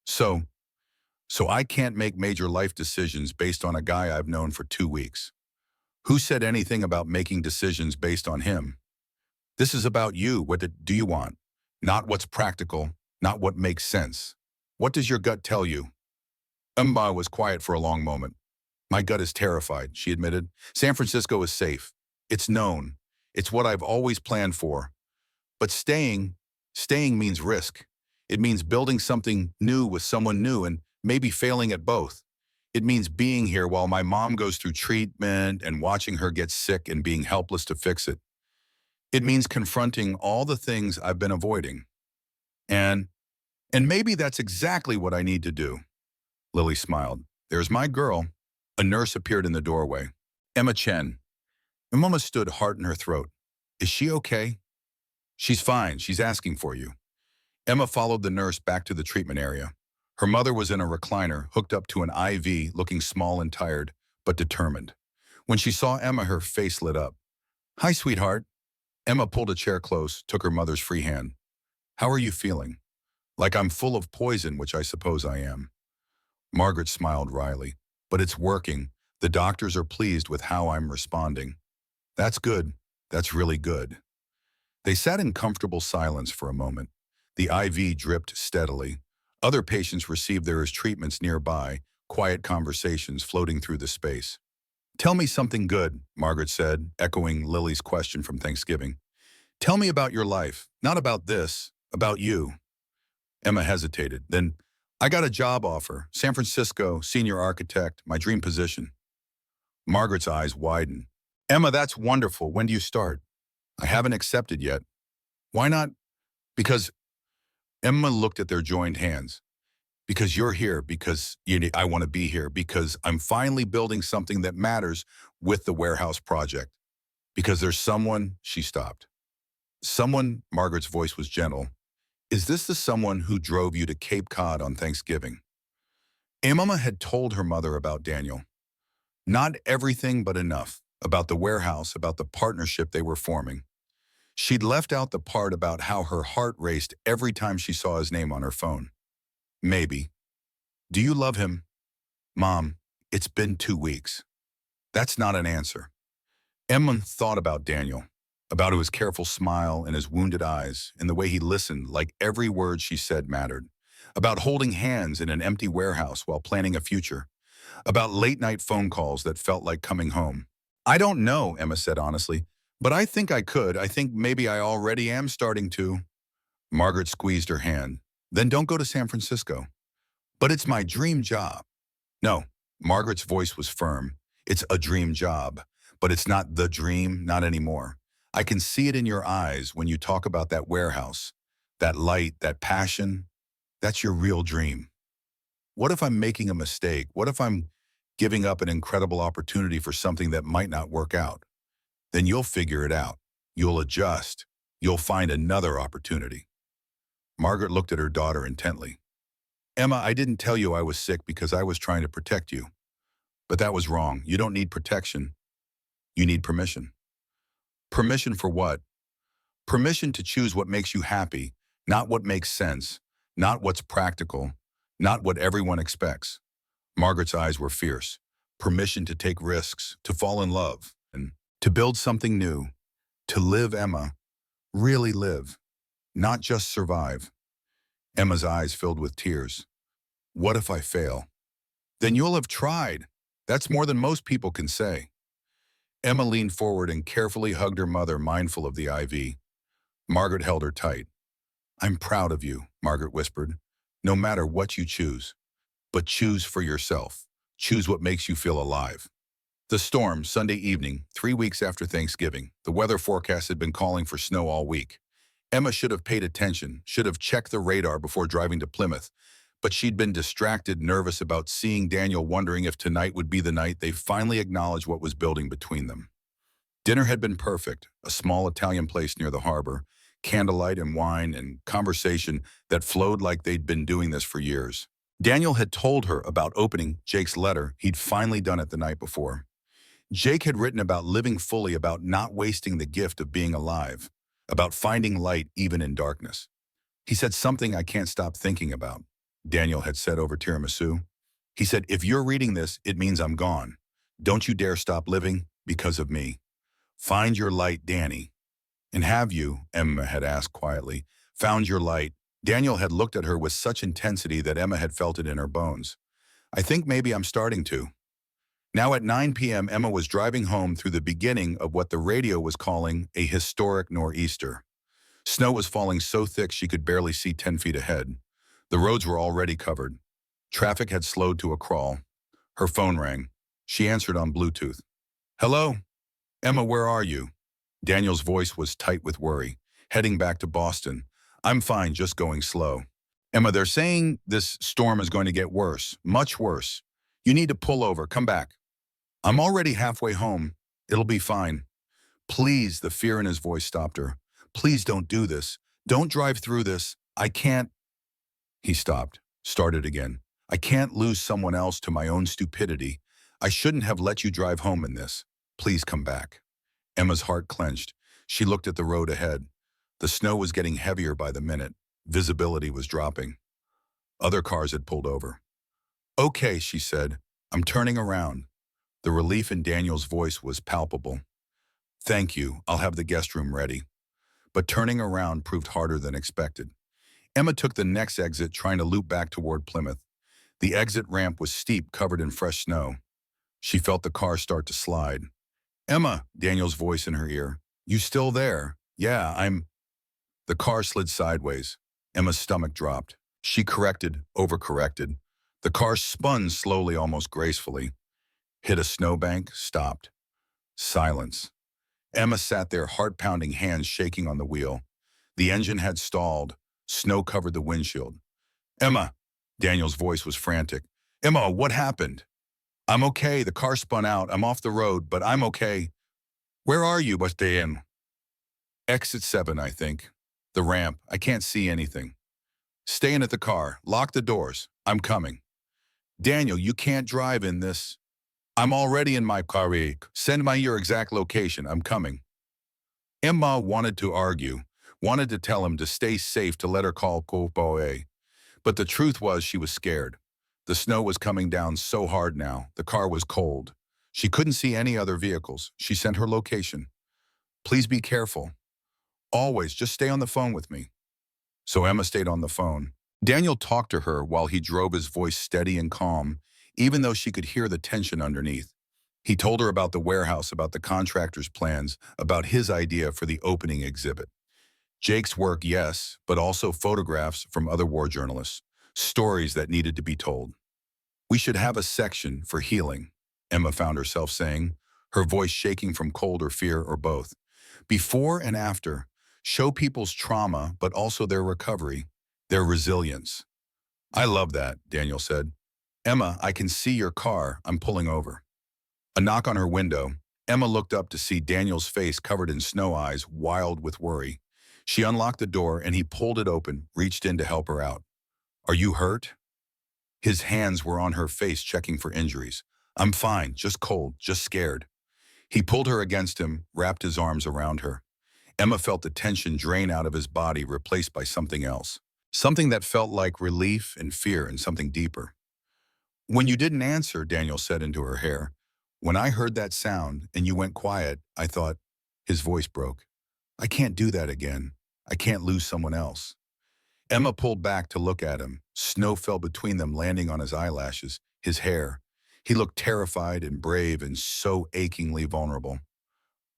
So I can't make major life decisions based on a guy I've known for 2 weeks. Who said anything about making decisions based on him? This is about you. What do you want? Not what's practical, not what makes sense. What does your gut tell you? Emma was quiet for a long moment. My gut is terrified, she admitted. San Francisco is safe. It's known. It's what I've always planned for. But staying means risk. It means building something new with someone new and maybe failing at both. It means being here while my mom goes through treatment and watching her get sick and being helpless to fix it. It means confronting all the things I've been avoiding. And maybe that's exactly what I need to do. Lily smiled. There's my girl. A nurse appeared in the doorway. Emma Chen. Emma stood, heart in her throat. Is she okay? She's fine. She's asking for you. Emma followed the nurse back to the treatment area. Her mother was in a recliner, hooked up to an IV, looking small and tired, but determined. When she saw Emma, her face lit up. Hi, sweetheart. Emma pulled a chair close, took her mother's free hand. How are you feeling? Like I'm full of poison, which I suppose I am. Margaret smiled wryly. But it's working. The doctors are pleased with how I'm responding. That's good. That's really good. They sat in comfortable silence for a moment. The IV dripped steadily. Other patients received their treatments nearby, quiet conversations floating through the space. Tell me something good, Margaret said, echoing Lily's question from Thanksgiving. Tell me about your life, not about this, about you. Emma hesitated. Then, I got a job offer, San Francisco, senior architect, my dream position. Margaret's eyes widened. Emma, that's wonderful. When do you start? I haven't accepted yet. Why not? Because Emma looked at their joined hands. Because you're here, because I want to be here, because I'm finally building something that matters with the warehouse project. Because there's someone, she stopped. Someone, Margaret's voice was gentle. Is this the someone who drove you to Cape Cod on Thanksgiving? Emma had told her mother about Daniel. Not everything, but enough. about the warehouse, about the partnership they were forming. She'd left out the part about how her heart raced every time she saw his name on her phone. Maybe. Do you love him? Mom, it's been 2 weeks. That's not an answer. Emma thought about Daniel, about his careful smile and his wounded eyes, and the way he listened like every word she said mattered, about holding hands in an empty warehouse while planning a future, about late-night phone calls that felt like coming home. I don't know, Emma said honestly, but I think I could. I think maybe I already am starting to. Margaret squeezed her hand. Then don't go to San Francisco. But it's my dream job. No, Margaret's voice was firm. It's a dream job, but it's not the dream, not anymore. I can see it in your eyes when you talk about that warehouse, that light, that passion. That's your real dream. What if I'm making a mistake? What if I'm giving up an incredible opportunity for something that might not work out? Then you'll figure it out. You'll adjust. You'll find another opportunity. Margaret looked at her daughter intently. Emma, I didn't tell you I was sick because I was trying to protect you. But that was wrong. You don't need protection. You need permission. Permission for what? Permission to choose what makes you happy, not what makes sense, not what's practical, not what everyone expects. Margaret's eyes were fierce. Permission to take risks, to fall in love, and to build something new, to live, Emma, really live, not just survive. Emma's eyes filled with tears. What if I fail? Then you'll have tried. That's more than most people can say. Emma leaned forward and carefully hugged her mother, mindful of the IV. Margaret held her tight. I'm proud of you, Margaret whispered. No matter what you choose. But choose for yourself. Choose what makes you feel alive. The storm, Sunday evening, 3 weeks after Thanksgiving. The weather forecast had been calling for snow all week. Emma should have paid attention, should have checked the radar before driving to Plymouth. But she'd been distracted, nervous about seeing Daniel, wondering if tonight would be the night they finally acknowledged what was building between them. Dinner had been perfect, a small Italian place near the harbor, candlelight and wine and conversation that flowed like they'd been doing this for years. Daniel had told her about opening Jake's letter. He'd finally done it the night before. Jake had written about living fully, about not wasting the gift of being alive, about finding light even in darkness. He said something I can't stop thinking about, Daniel had said over tiramisu. He said, if you're reading this, it means I'm gone. Don't you dare stop living because of me. Find your light, Danny. And have you, Emma had asked quietly, found your light? Daniel had looked at her with such intensity that Emma had felt it in her bones. I think maybe I'm starting to. Now at 9 p.m., Emma was driving home through the beginning of what the radio was calling a historic nor'easter. Snow was falling so thick she could barely see 10 feet ahead. The roads were already covered. Traffic had slowed to a crawl. Her phone rang. She answered on Bluetooth. Hello? Emma, where are you? Daniel's voice was tight with worry. Heading back to Boston. I'm fine, just going slow. Emma, they're saying this storm is going to get worse, much worse. You need to pull over, come back. I'm already halfway home. It'll be fine. Please, the fear in his voice stopped her. Please don't do this. Don't drive through this. I can't. He stopped, started again. I can't lose someone else to my own stupidity. I shouldn't have let you drive home in this. Please come back. Emma's heart clenched. She looked at the road ahead. The snow was getting heavier by the minute. Visibility was dropping. Other cars had pulled over. Okay, she said. I'm turning around. The relief in Daniel's voice was palpable. Thank you. I'll have the guest room ready. But turning around proved harder than expected. Emma took the next exit, trying to loop back toward Plymouth. The exit ramp was steep, covered in fresh snow. She felt the car start to slide. Emma, Daniel's voice in her ear. You still there? Yeah, I'm. The car slid sideways. Emma's stomach dropped. She corrected, overcorrected. The car spun slowly, almost gracefully. Hit a snowbank, stopped. Silence. Emma sat there, heart-pounding, hands shaking on the wheel. The engine had stalled. Snow covered the windshield. Emma, Daniel's voice was frantic. Emma, what happened? I'm okay. The car spun out. I'm off the road, but I'm okay. Where are you? But they in? Exit 7, I think. The ramp. I can't see anything. Stay in at the car. Lock the doors. I'm coming. Daniel, you can't drive in this. I'm already in my car. Send me your exact location. I'm coming. Emma wanted to argue, wanted to tell him to stay safe, to let her call Kopoe. But the truth was she was scared. The snow was coming down so hard now. The car was cold. She couldn't see any other vehicles. She sent her location. Please be careful. Always, just stay on the phone with me. So Emma stayed on the phone. Daniel talked to her while he drove, his voice steady and calm, even though she could hear the tension underneath. He told her about the warehouse, about the contractor's plans, about his idea for the opening exhibit. Jake's work, yes, but also photographs from other war journalists, stories that needed to be told. We should have a section for healing, Emma found herself saying, her voice shaking from cold or fear or both. Before and after, show people's trauma, but also their recovery, their resilience. I love that, Daniel said. Emma, I can see your car. I'm pulling over. A knock on her window. Emma looked up to see Daniel's face covered in snow, eyes wild with worry. She unlocked the door and he pulled it open, reached in to help her out. Are you hurt? His hands were on her face, checking for injuries. I'm fine, just cold, just scared. He pulled her against him, wrapped his arms around her. Emma felt the tension drain out of his body, replaced by something else. Something that felt like relief and fear and something deeper. When you didn't answer, Daniel said into her hair, when I heard that sound and you went quiet, I thought, his voice broke. I can't do that again. I can't lose someone else. Emma pulled back to look at him. Snow fell between them, landing on his eyelashes, his hair. He looked terrified and brave and so achingly vulnerable.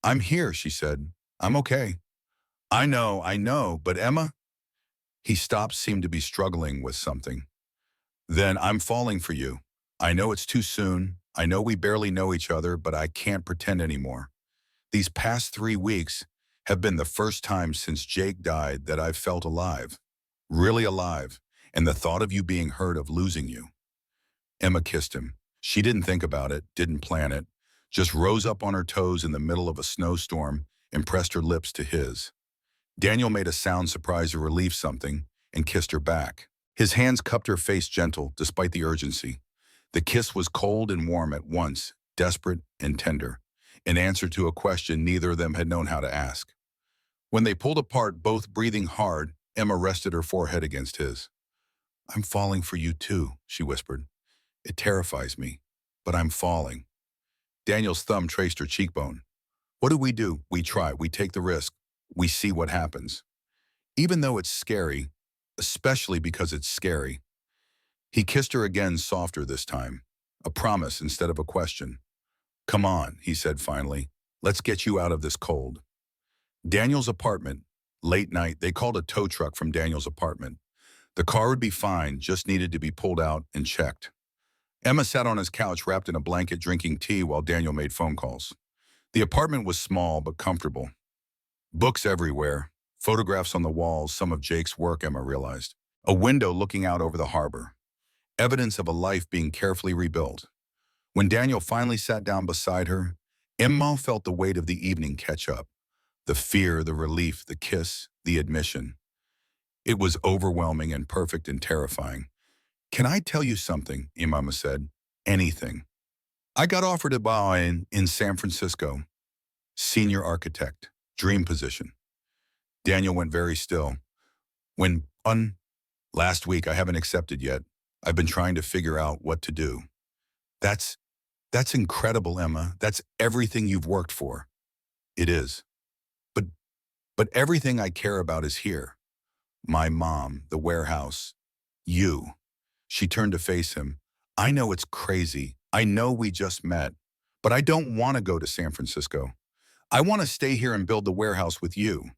I'm here, she said. I'm okay. I know, but Emma? He stopped, seemed to be struggling with something. Then I'm falling for you. I know it's too soon. I know we barely know each other, but I can't pretend anymore. These past 3 weeks have been the first time since Jake died that I've felt alive. Really alive. And the thought of you being hurt, of losing you. Emma kissed him. She didn't think about it, didn't plan it, just rose up on her toes in the middle of a snowstorm and pressed her lips to his. Daniel made a sound, surprise or relief something, and kissed her back. His hands cupped her face, gentle despite the urgency. The kiss was cold and warm at once, desperate and tender, in answer to a question neither of them had known how to ask. When they pulled apart, both breathing hard, Emma rested her forehead against his. I'm falling for you too, she whispered. It terrifies me, but I'm falling. Daniel's thumb traced her cheekbone. What do? We try, we take the risk, we see what happens. Even though it's scary, especially because it's scary. He kissed her again, softer this time, a promise instead of a question. Come on, he said finally, let's get you out of this cold. Daniel's apartment, late night, they called a tow truck from Daniel's apartment. The car would be fine, just needed to be pulled out and checked. Emma sat on his couch wrapped in a blanket drinking tea while Daniel made phone calls. The apartment was small but comfortable. Books everywhere, photographs on the walls, some of Jake's work, Emma realized. A window looking out over the harbor. Evidence of a life being carefully rebuilt. When Daniel finally sat down beside her, Emma felt the weight of the evening catch up. The fear, the relief, the kiss, the admission. It was overwhelming and perfect and terrifying. Can I tell you something, Emma said. Anything. I got offered a job in San Francisco. Senior architect. Dream position. Daniel went very still. Last week, I haven't accepted yet. I've been trying to figure out what to do. That's incredible, Emma. That's everything you've worked for. It is. But everything I care about is here. My mom, the warehouse, you. She turned to face him. I know it's crazy. I know we just met, but I don't want to go to San Francisco. I want to stay here and build the warehouse with you.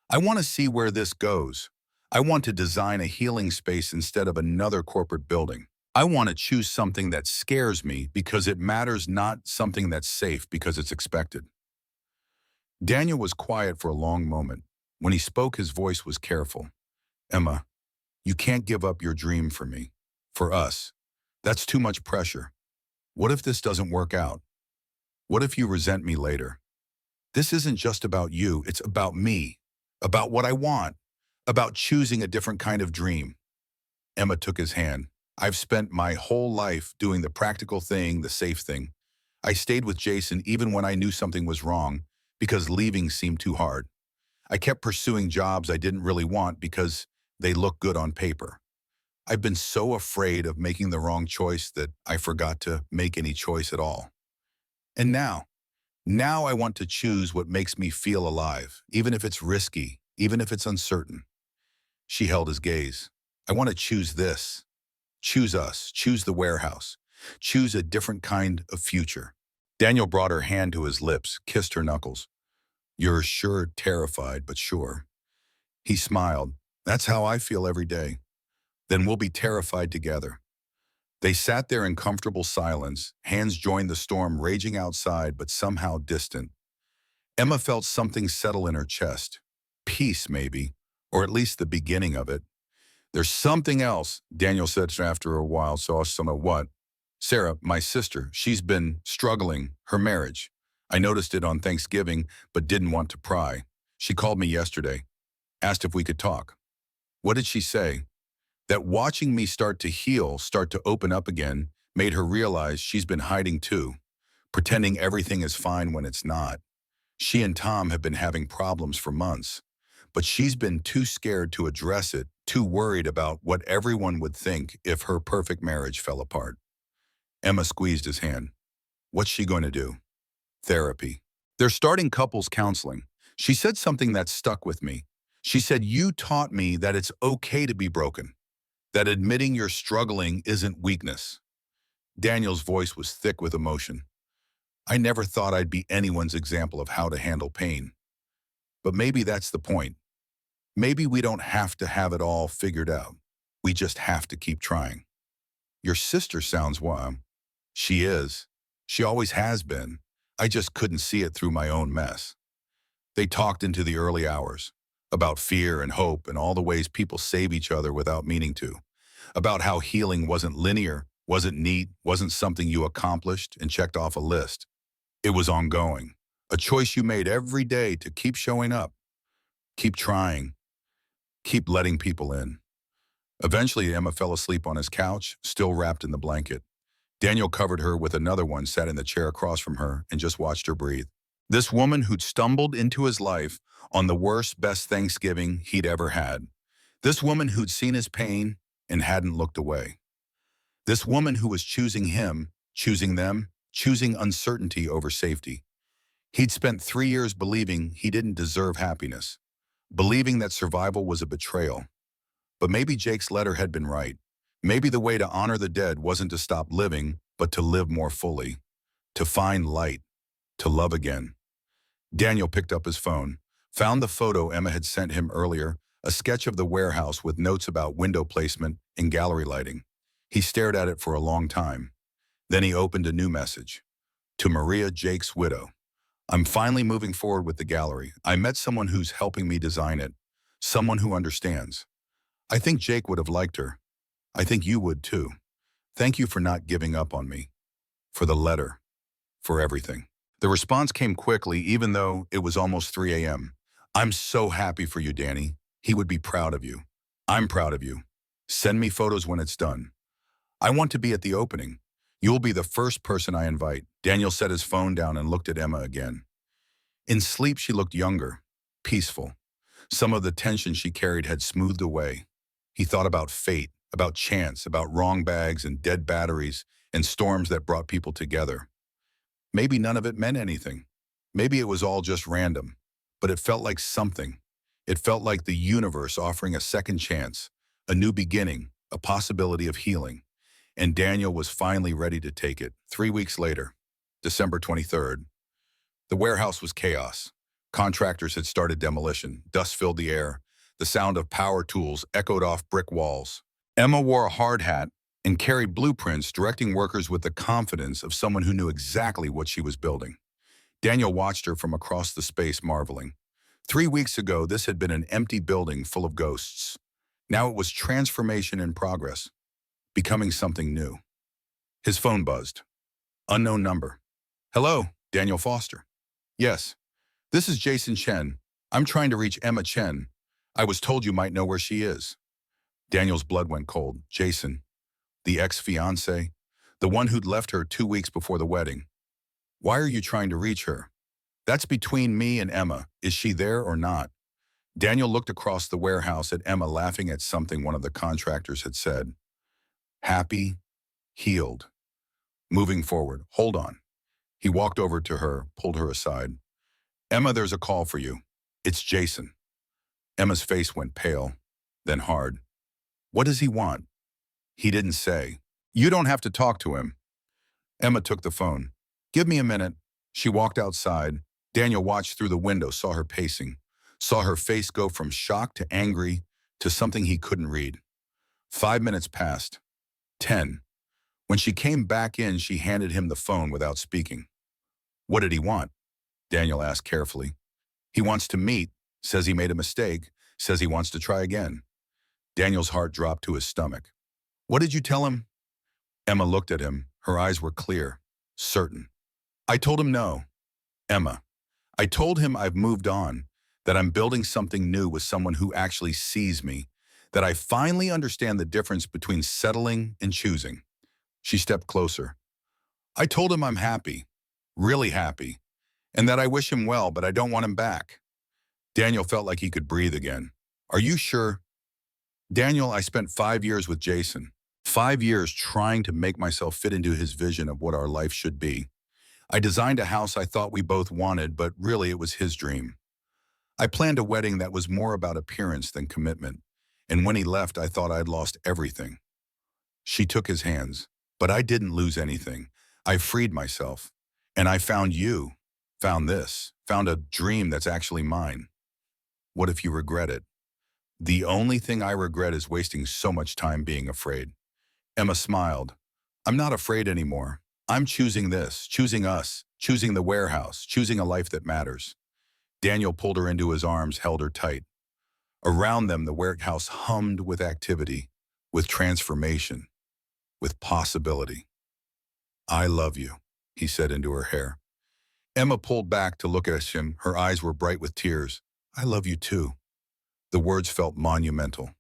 I want to see where this goes. I want to design a healing space instead of another corporate building. I want to choose something that scares me because it matters, not something that's safe because it's expected. Daniel was quiet for a long moment. When he spoke, his voice was careful. Emma, you can't give up your dream for me, for us. That's too much pressure. What if this doesn't work out? What if you resent me later? This isn't just about you, it's about me, about what I want, about choosing a different kind of dream. Emma took his hand. I've spent my whole life doing the practical thing, the safe thing. I stayed with Jason even when I knew something was wrong because leaving seemed too hard. I kept pursuing jobs I didn't really want because they looked good on paper. I've been so afraid of making the wrong choice that I forgot to make any choice at all. And now I want to choose what makes me feel alive, even if it's risky, even if it's uncertain. She held his gaze. I want to choose this. Choose us. Choose the warehouse. Choose a different kind of future. Daniel brought her hand to his lips, kissed her knuckles. You're sure terrified, but sure. He smiled. That's how I feel every day. Then we'll be terrified together. They sat there in comfortable silence, hands joined the storm raging outside but somehow distant. Emma felt something settle in her chest. Peace, maybe, or at least the beginning of it. There's something else, Daniel said after a while, so I don't know what. Sarah, my sister, she's been struggling, her marriage. I noticed it on Thanksgiving, but didn't want to pry. She called me yesterday, asked if we could talk. What did she say? That watching me start to heal, start to open up again, made her realize she's been hiding too, pretending everything is fine when it's not. She and Tom have been having problems for months, but she's been too scared to address it, too worried about what everyone would think if her perfect marriage fell apart. Emma squeezed his hand. What's she going to do? Therapy. They're starting couples counseling. She said something that stuck with me. She said, you taught me that it's okay to be broken, that admitting you're struggling isn't weakness. Daniel's voice was thick with emotion. I never thought I'd be anyone's example of how to handle pain. But maybe that's the point. Maybe we don't have to have it all figured out. We just have to keep trying. Your sister sounds wild. She is. She always has been. I just couldn't see it through my own mess. They talked into the early hours about fear and hope and all the ways people save each other without meaning to, about how healing wasn't linear, wasn't neat, wasn't something you accomplished and checked off a list. It was ongoing, a choice you made every day to keep showing up, keep trying, keep letting people in. Eventually, Emma fell asleep on his couch, still wrapped in the blanket. Daniel covered her with another one, sat in the chair across from her, and just watched her breathe. This woman who'd stumbled into his life on the worst, best Thanksgiving he'd ever had. This woman who'd seen his pain and hadn't looked away. This woman who was choosing him, choosing them, choosing uncertainty over safety. He'd spent 3 years believing he didn't deserve happiness, believing that survival was a betrayal. But maybe Jake's letter had been right. Maybe the way to honor the dead wasn't to stop living, but to live more fully, to find light, to love again. Daniel picked up his phone, found the photo Emma had sent him earlier, a sketch of the warehouse with notes about window placement and gallery lighting. He stared at it for a long time. Then he opened a new message. To Maria, Jake's widow. I'm finally moving forward with the gallery. I met someone who's helping me design it, someone who understands. I think Jake would have liked her. I think you would too. Thank you for not giving up on me, for the letter, for everything. The response came quickly, even though it was almost 3 a.m. I'm so happy for you, Danny. He would be proud of you. I'm proud of you. Send me photos when it's done. I want to be at the opening. You'll be the first person I invite. Daniel set his phone down and looked at Emma again. In sleep, she looked younger, peaceful. Some of the tension she carried had smoothed away. He thought about fate, about chance, about wrong bags and dead batteries and storms that brought people together. Maybe none of it meant anything. Maybe it was all just random, but it felt like something. It felt like the universe offering a second chance, a new beginning, a possibility of healing. And Daniel was finally ready to take it. 3 weeks later, December 23rd. The warehouse was chaos. Contractors had started demolition. Dust filled the air. The sound of power tools echoed off brick walls. Emma wore a hard hat and carried blueprints, directing workers with the confidence of someone who knew exactly what she was building. Daniel watched her from across the space, marveling. 3 weeks ago, this had been an empty building full of ghosts. Now it was transformation in progress, becoming something new. His phone buzzed. Unknown number. Hello, Daniel Foster. Yes, this is Jason Chen. I'm trying to reach Emma Chen. I was told you might know where she is. Daniel's blood went cold. Jason, the ex-fiancé, the one who'd left her 2 weeks before the wedding. Why are you trying to reach her? That's between me and Emma. Is she there or not? Daniel looked across the warehouse at Emma laughing at something one of the contractors had said. Happy, healed, moving forward. Hold on. He walked over to her, pulled her aside. Emma, there's a call for you. It's Jason. Emma's face went pale, then hard. What does he want? He didn't say. You don't have to talk to him. Emma took the phone. Give me a minute. She walked outside. Daniel watched through the window, saw her pacing, saw her face go from shock to angry to something he couldn't read. 5 minutes passed. 10. When she came back in, she handed him the phone without speaking. What did he want? Daniel asked carefully. He wants to meet, says he made a mistake, says he wants to try again. Daniel's heart dropped to his stomach. What did you tell him? Emma looked at him. Her eyes were clear, certain. I told him no. Emma, I told him I've moved on, that I'm building something new with someone who actually sees me, that I finally understand the difference between settling and choosing. She stepped closer. I told him I'm happy, really happy, and that I wish him well, but I don't want him back. Daniel felt like he could breathe again. Are you sure? Daniel, I spent 5 years with Jason. 5 years trying to make myself fit into his vision of what our life should be. I designed a house I thought we both wanted, but really it was his dream. I planned a wedding that was more about appearance than commitment, and when he left, I thought I'd lost everything. She took his hands, but I didn't lose anything. I freed myself, and I found you, found this, found a dream that's actually mine. What if you regret it? The only thing I regret is wasting so much time being afraid. Emma smiled. I'm not afraid anymore. I'm choosing this, choosing us, choosing the warehouse, choosing a life that matters. Daniel pulled her into his arms, held her tight. Around them, the warehouse hummed with activity, with transformation, with possibility. I love you, he said into her hair. Emma pulled back to look at him. Her eyes were bright with tears. I love you too. The words felt monumental,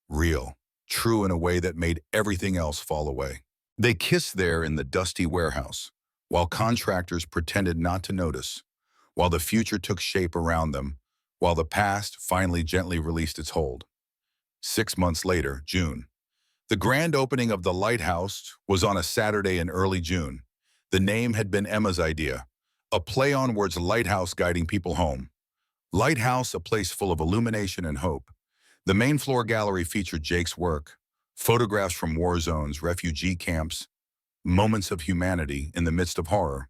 real, true in a way that made everything else fall away. They kissed there in the dusty warehouse, while contractors pretended not to notice, while the future took shape around them, while the past finally gently released its hold. 6 months later, June. The grand opening of the lighthouse was on a Saturday in early June. The name had been Emma's idea, a play on words, lighthouse guiding people home. Lighthouse, a place full of illumination and hope. The main floor gallery featured Jake's work, photographs from war zones, refugee camps, moments of humanity in the midst of horror,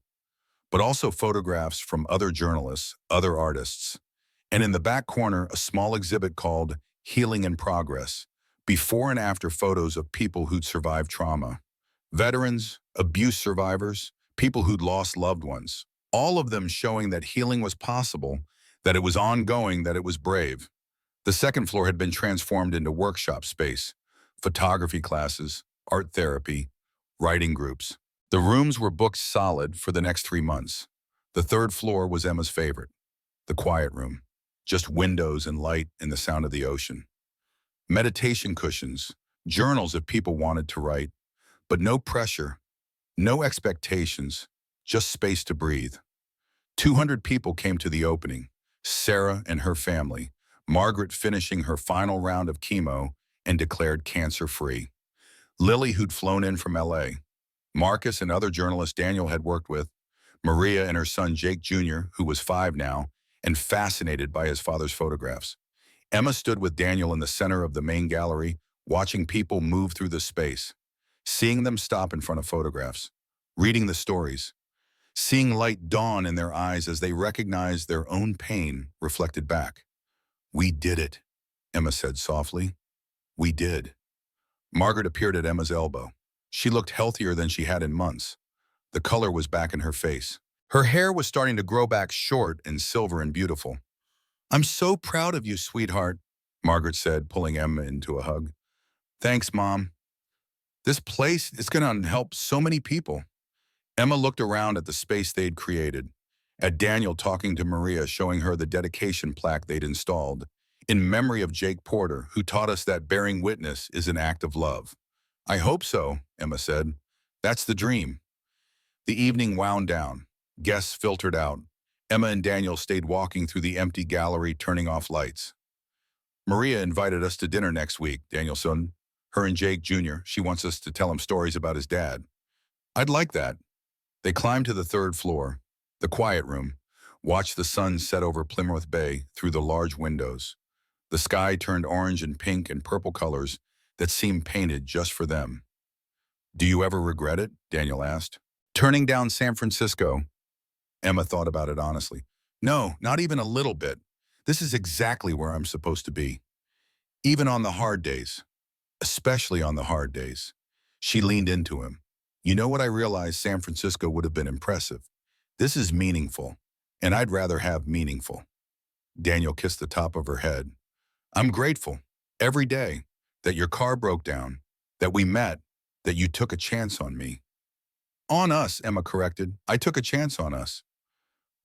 but also photographs from other journalists, other artists. And in the back corner, a small exhibit called Healing in Progress, before and after photos of people who'd survived trauma. Veterans, abuse survivors, people who'd lost loved ones, all of them showing that healing was possible, that it was ongoing, that it was brave. The second floor had been transformed into workshop space, photography classes, art therapy, writing groups. The rooms were booked solid for the next 3 months. The third floor was Emma's favorite, the quiet room, just windows and light and the sound of the ocean. Meditation cushions, journals if people wanted to write, but no pressure, no expectations, just space to breathe. 200 people came to the opening, Sarah and her family, Margaret finishing her final round of chemo and declared cancer-free. Lily, who'd flown in from LA, Marcus and other journalists Daniel had worked with, Maria and her son Jake Jr., who was 5 now, and fascinated by his father's photographs. Emma stood with Daniel in the center of the main gallery, watching people move through the space, seeing them stop in front of photographs, reading the stories, seeing light dawn in their eyes as they recognized their own pain reflected back. We did it, Emma said softly. We did. Margaret appeared at Emma's elbow. She looked healthier than she had in months. The color was back in her face. Her hair was starting to grow back short and silver and beautiful. I'm so proud of you, sweetheart, Margaret said, pulling Emma into a hug. Thanks, Mom. This place is going to help so many people. Emma looked around at the space they'd created, at Daniel talking to Maria, showing her the dedication plaque they'd installed, in memory of Jake Porter, who taught us that bearing witness is an act of love. I hope so, Emma said. That's the dream. The evening wound down. Guests filtered out. Emma and Daniel stayed walking through the empty gallery, turning off lights. Maria invited us to dinner next week, Daniel said. Her and Jake Jr. She wants us to tell him stories about his dad. I'd like that. They climbed to the third floor, the quiet room, watched the sun set over Plymouth Bay through the large windows. The sky turned orange and pink and purple colors that seemed painted just for them. Do you ever regret it? Daniel asked. Turning down San Francisco? Emma thought about it honestly. No, not even a little bit. This is exactly where I'm supposed to be. Even on the hard days. Especially on the hard days. She leaned into him. You know what, I realized San Francisco would have been impressive. This is meaningful, and I'd rather have meaningful. Daniel kissed the top of her head. I'm grateful, every day, that your car broke down, that we met, that you took a chance on me. On us, Emma corrected. I took a chance on us.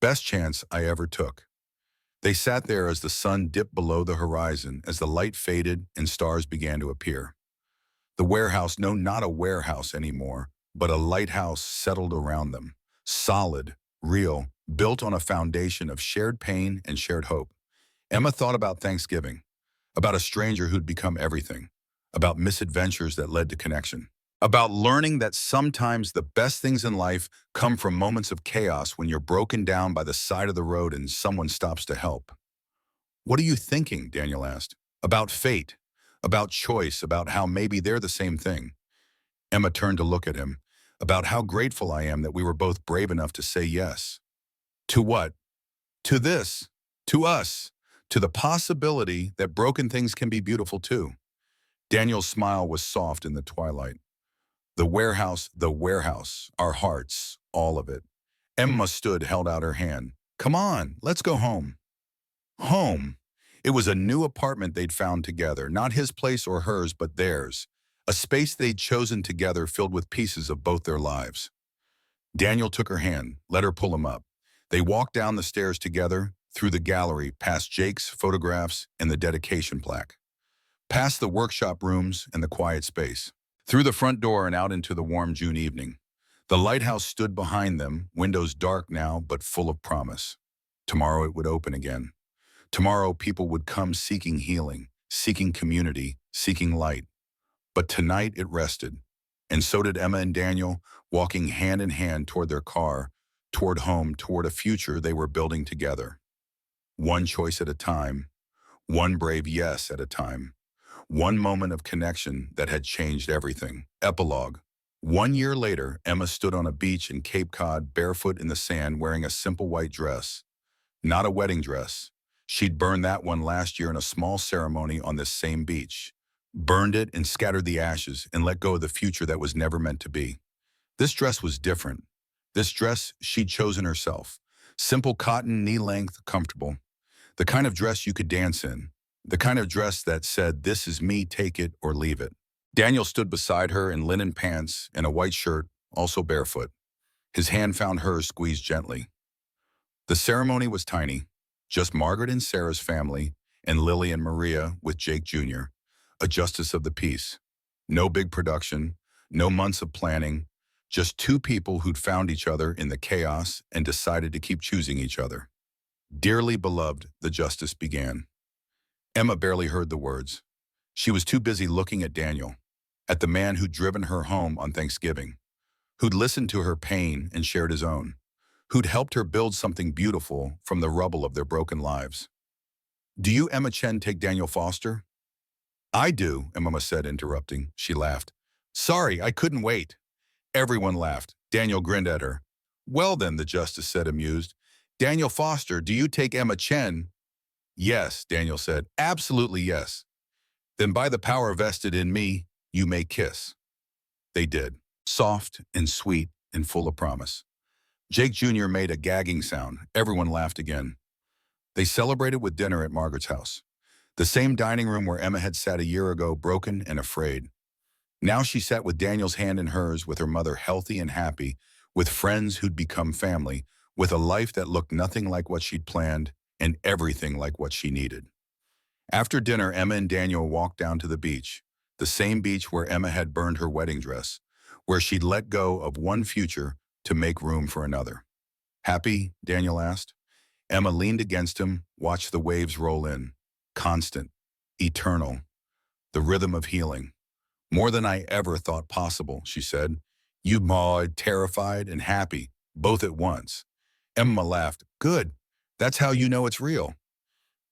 Best chance I ever took. They sat there as the sun dipped below the horizon, as the light faded and stars began to appear. The warehouse, no, not a warehouse anymore, but a lighthouse settled around them. Solid, real, built on a foundation of shared pain and shared hope. Emma thought about Thanksgiving, about a stranger who'd become everything, about misadventures that led to connection, about learning that sometimes the best things in life come from moments of chaos when you're broken down by the side of the road and someone stops to help. What are you thinking? Daniel asked. About fate, about choice, about how maybe they're the same thing. Emma turned to look at him, about how grateful I am that we were both brave enough to say yes. To what? To this, to us, to the possibility that broken things can be beautiful too. Daniel's smile was soft in the twilight. The warehouse, our hearts, all of it. Emma stood, held out her hand. Come on, let's go home. Home. It was a new apartment they'd found together, not his place or hers, but theirs. A space they'd chosen together filled with pieces of both their lives. Daniel took her hand, let her pull him up. They walked down the stairs together, through the gallery, past Jake's photographs and the dedication plaque, past the workshop rooms and the quiet space, through the front door and out into the warm June evening. The lighthouse stood behind them, windows dark now but full of promise. Tomorrow it would open again. Tomorrow people would come seeking healing, seeking community, seeking light. But tonight it rested, and so did Emma and Daniel, walking hand in hand toward their car, toward home, toward a future they were building together. One choice at a time, one brave yes at a time, one moment of connection that had changed everything. Epilogue. 1 year later, Emma stood on a beach in Cape Cod, barefoot in the sand, wearing a simple white dress. Not a wedding dress. She'd burned that one last year in a small ceremony on this same beach. Burned it and scattered the ashes and let go of the future that was never meant to be. This dress was different. This dress she'd chosen herself. Simple cotton, knee-length, comfortable. The kind of dress you could dance in. The kind of dress that said, this is me, take it or leave it. Daniel stood beside her in linen pants and a white shirt, also barefoot. His hand found hers, squeezed gently. The ceremony was tiny. Just Margaret and Sarah's family, and Lily and Maria with Jake Jr., a justice of the peace. No big production, no months of planning, just two people who'd found each other in the chaos and decided to keep choosing each other. Dearly beloved, the justice began. Emma barely heard the words. She was too busy looking at Daniel, at the man who'd driven her home on Thanksgiving, who'd listened to her pain and shared his own, who'd helped her build something beautiful from the rubble of their broken lives. Do you, Emma Chen, take Daniel Foster? I do, Emma said, interrupting. She laughed. Sorry, I couldn't wait. Everyone laughed. Daniel grinned at her. Well then, the justice said, amused. Daniel Foster, do you take Emma Chen? Yes, Daniel said. Absolutely yes. Then by the power vested in me, you may kiss. They did, soft and sweet and full of promise. Jake Jr. made a gagging sound. Everyone laughed again. They celebrated with dinner at Margaret's house, the same dining room where Emma had sat a year ago, broken and afraid. Now she sat with Daniel's hand in hers, with her mother healthy and happy, with friends who'd become family, with a life that looked nothing like what she'd planned and everything like what she needed. After dinner, Emma and Daniel walked down to the beach, the same beach where Emma had burned her wedding dress, where she'd let go of one future to make room for another. Happy? Daniel asked. Emma leaned against him, watched the waves roll in. Constant. Eternal. The rhythm of healing. More than I ever thought possible, she said. You mawed, terrified and happy, both at once. Emma laughed. Good. That's how you know it's real.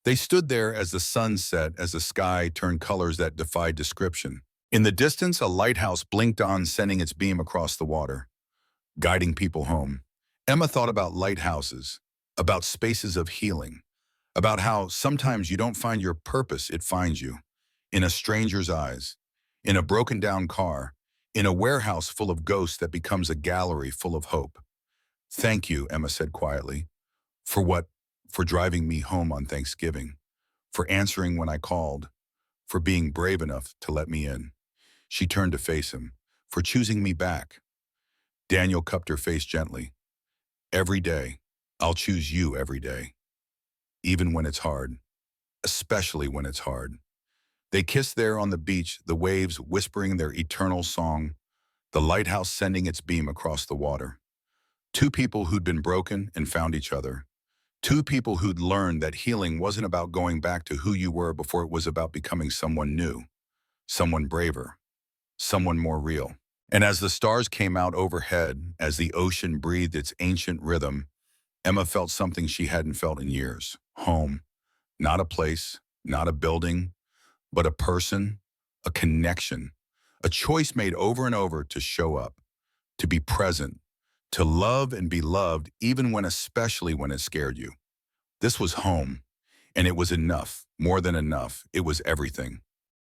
They stood there as the sun set, as the sky turned colors that defied description. In the distance, a lighthouse blinked on, sending its beam across the water, guiding people home. Emma thought about lighthouses, about spaces of healing, about how sometimes you don't find your purpose, it finds you. In a stranger's eyes, in a broken down car, in a warehouse full of ghosts that becomes a gallery full of hope. Thank you, Emma said quietly. For what? For driving me home on Thanksgiving, for answering when I called, for being brave enough to let me in. She turned to face him, for choosing me back. Daniel cupped her face gently. Every day, I'll choose you every day, even when it's hard, especially when it's hard. They kissed there on the beach, the waves whispering their eternal song, the lighthouse sending its beam across the water. Two people who'd been broken and found each other. Two people who'd learned that healing wasn't about going back to who you were before, it was about becoming someone new, someone braver, someone more real. And as the stars came out overhead, as the ocean breathed its ancient rhythm, Emma felt something she hadn't felt in years. Home. Not a place, not a building, but a person, a connection, a choice made over and over to show up, to be present, to love and be loved, even when, especially when it scared you. This was home, and it was enough, more than enough. It was everything.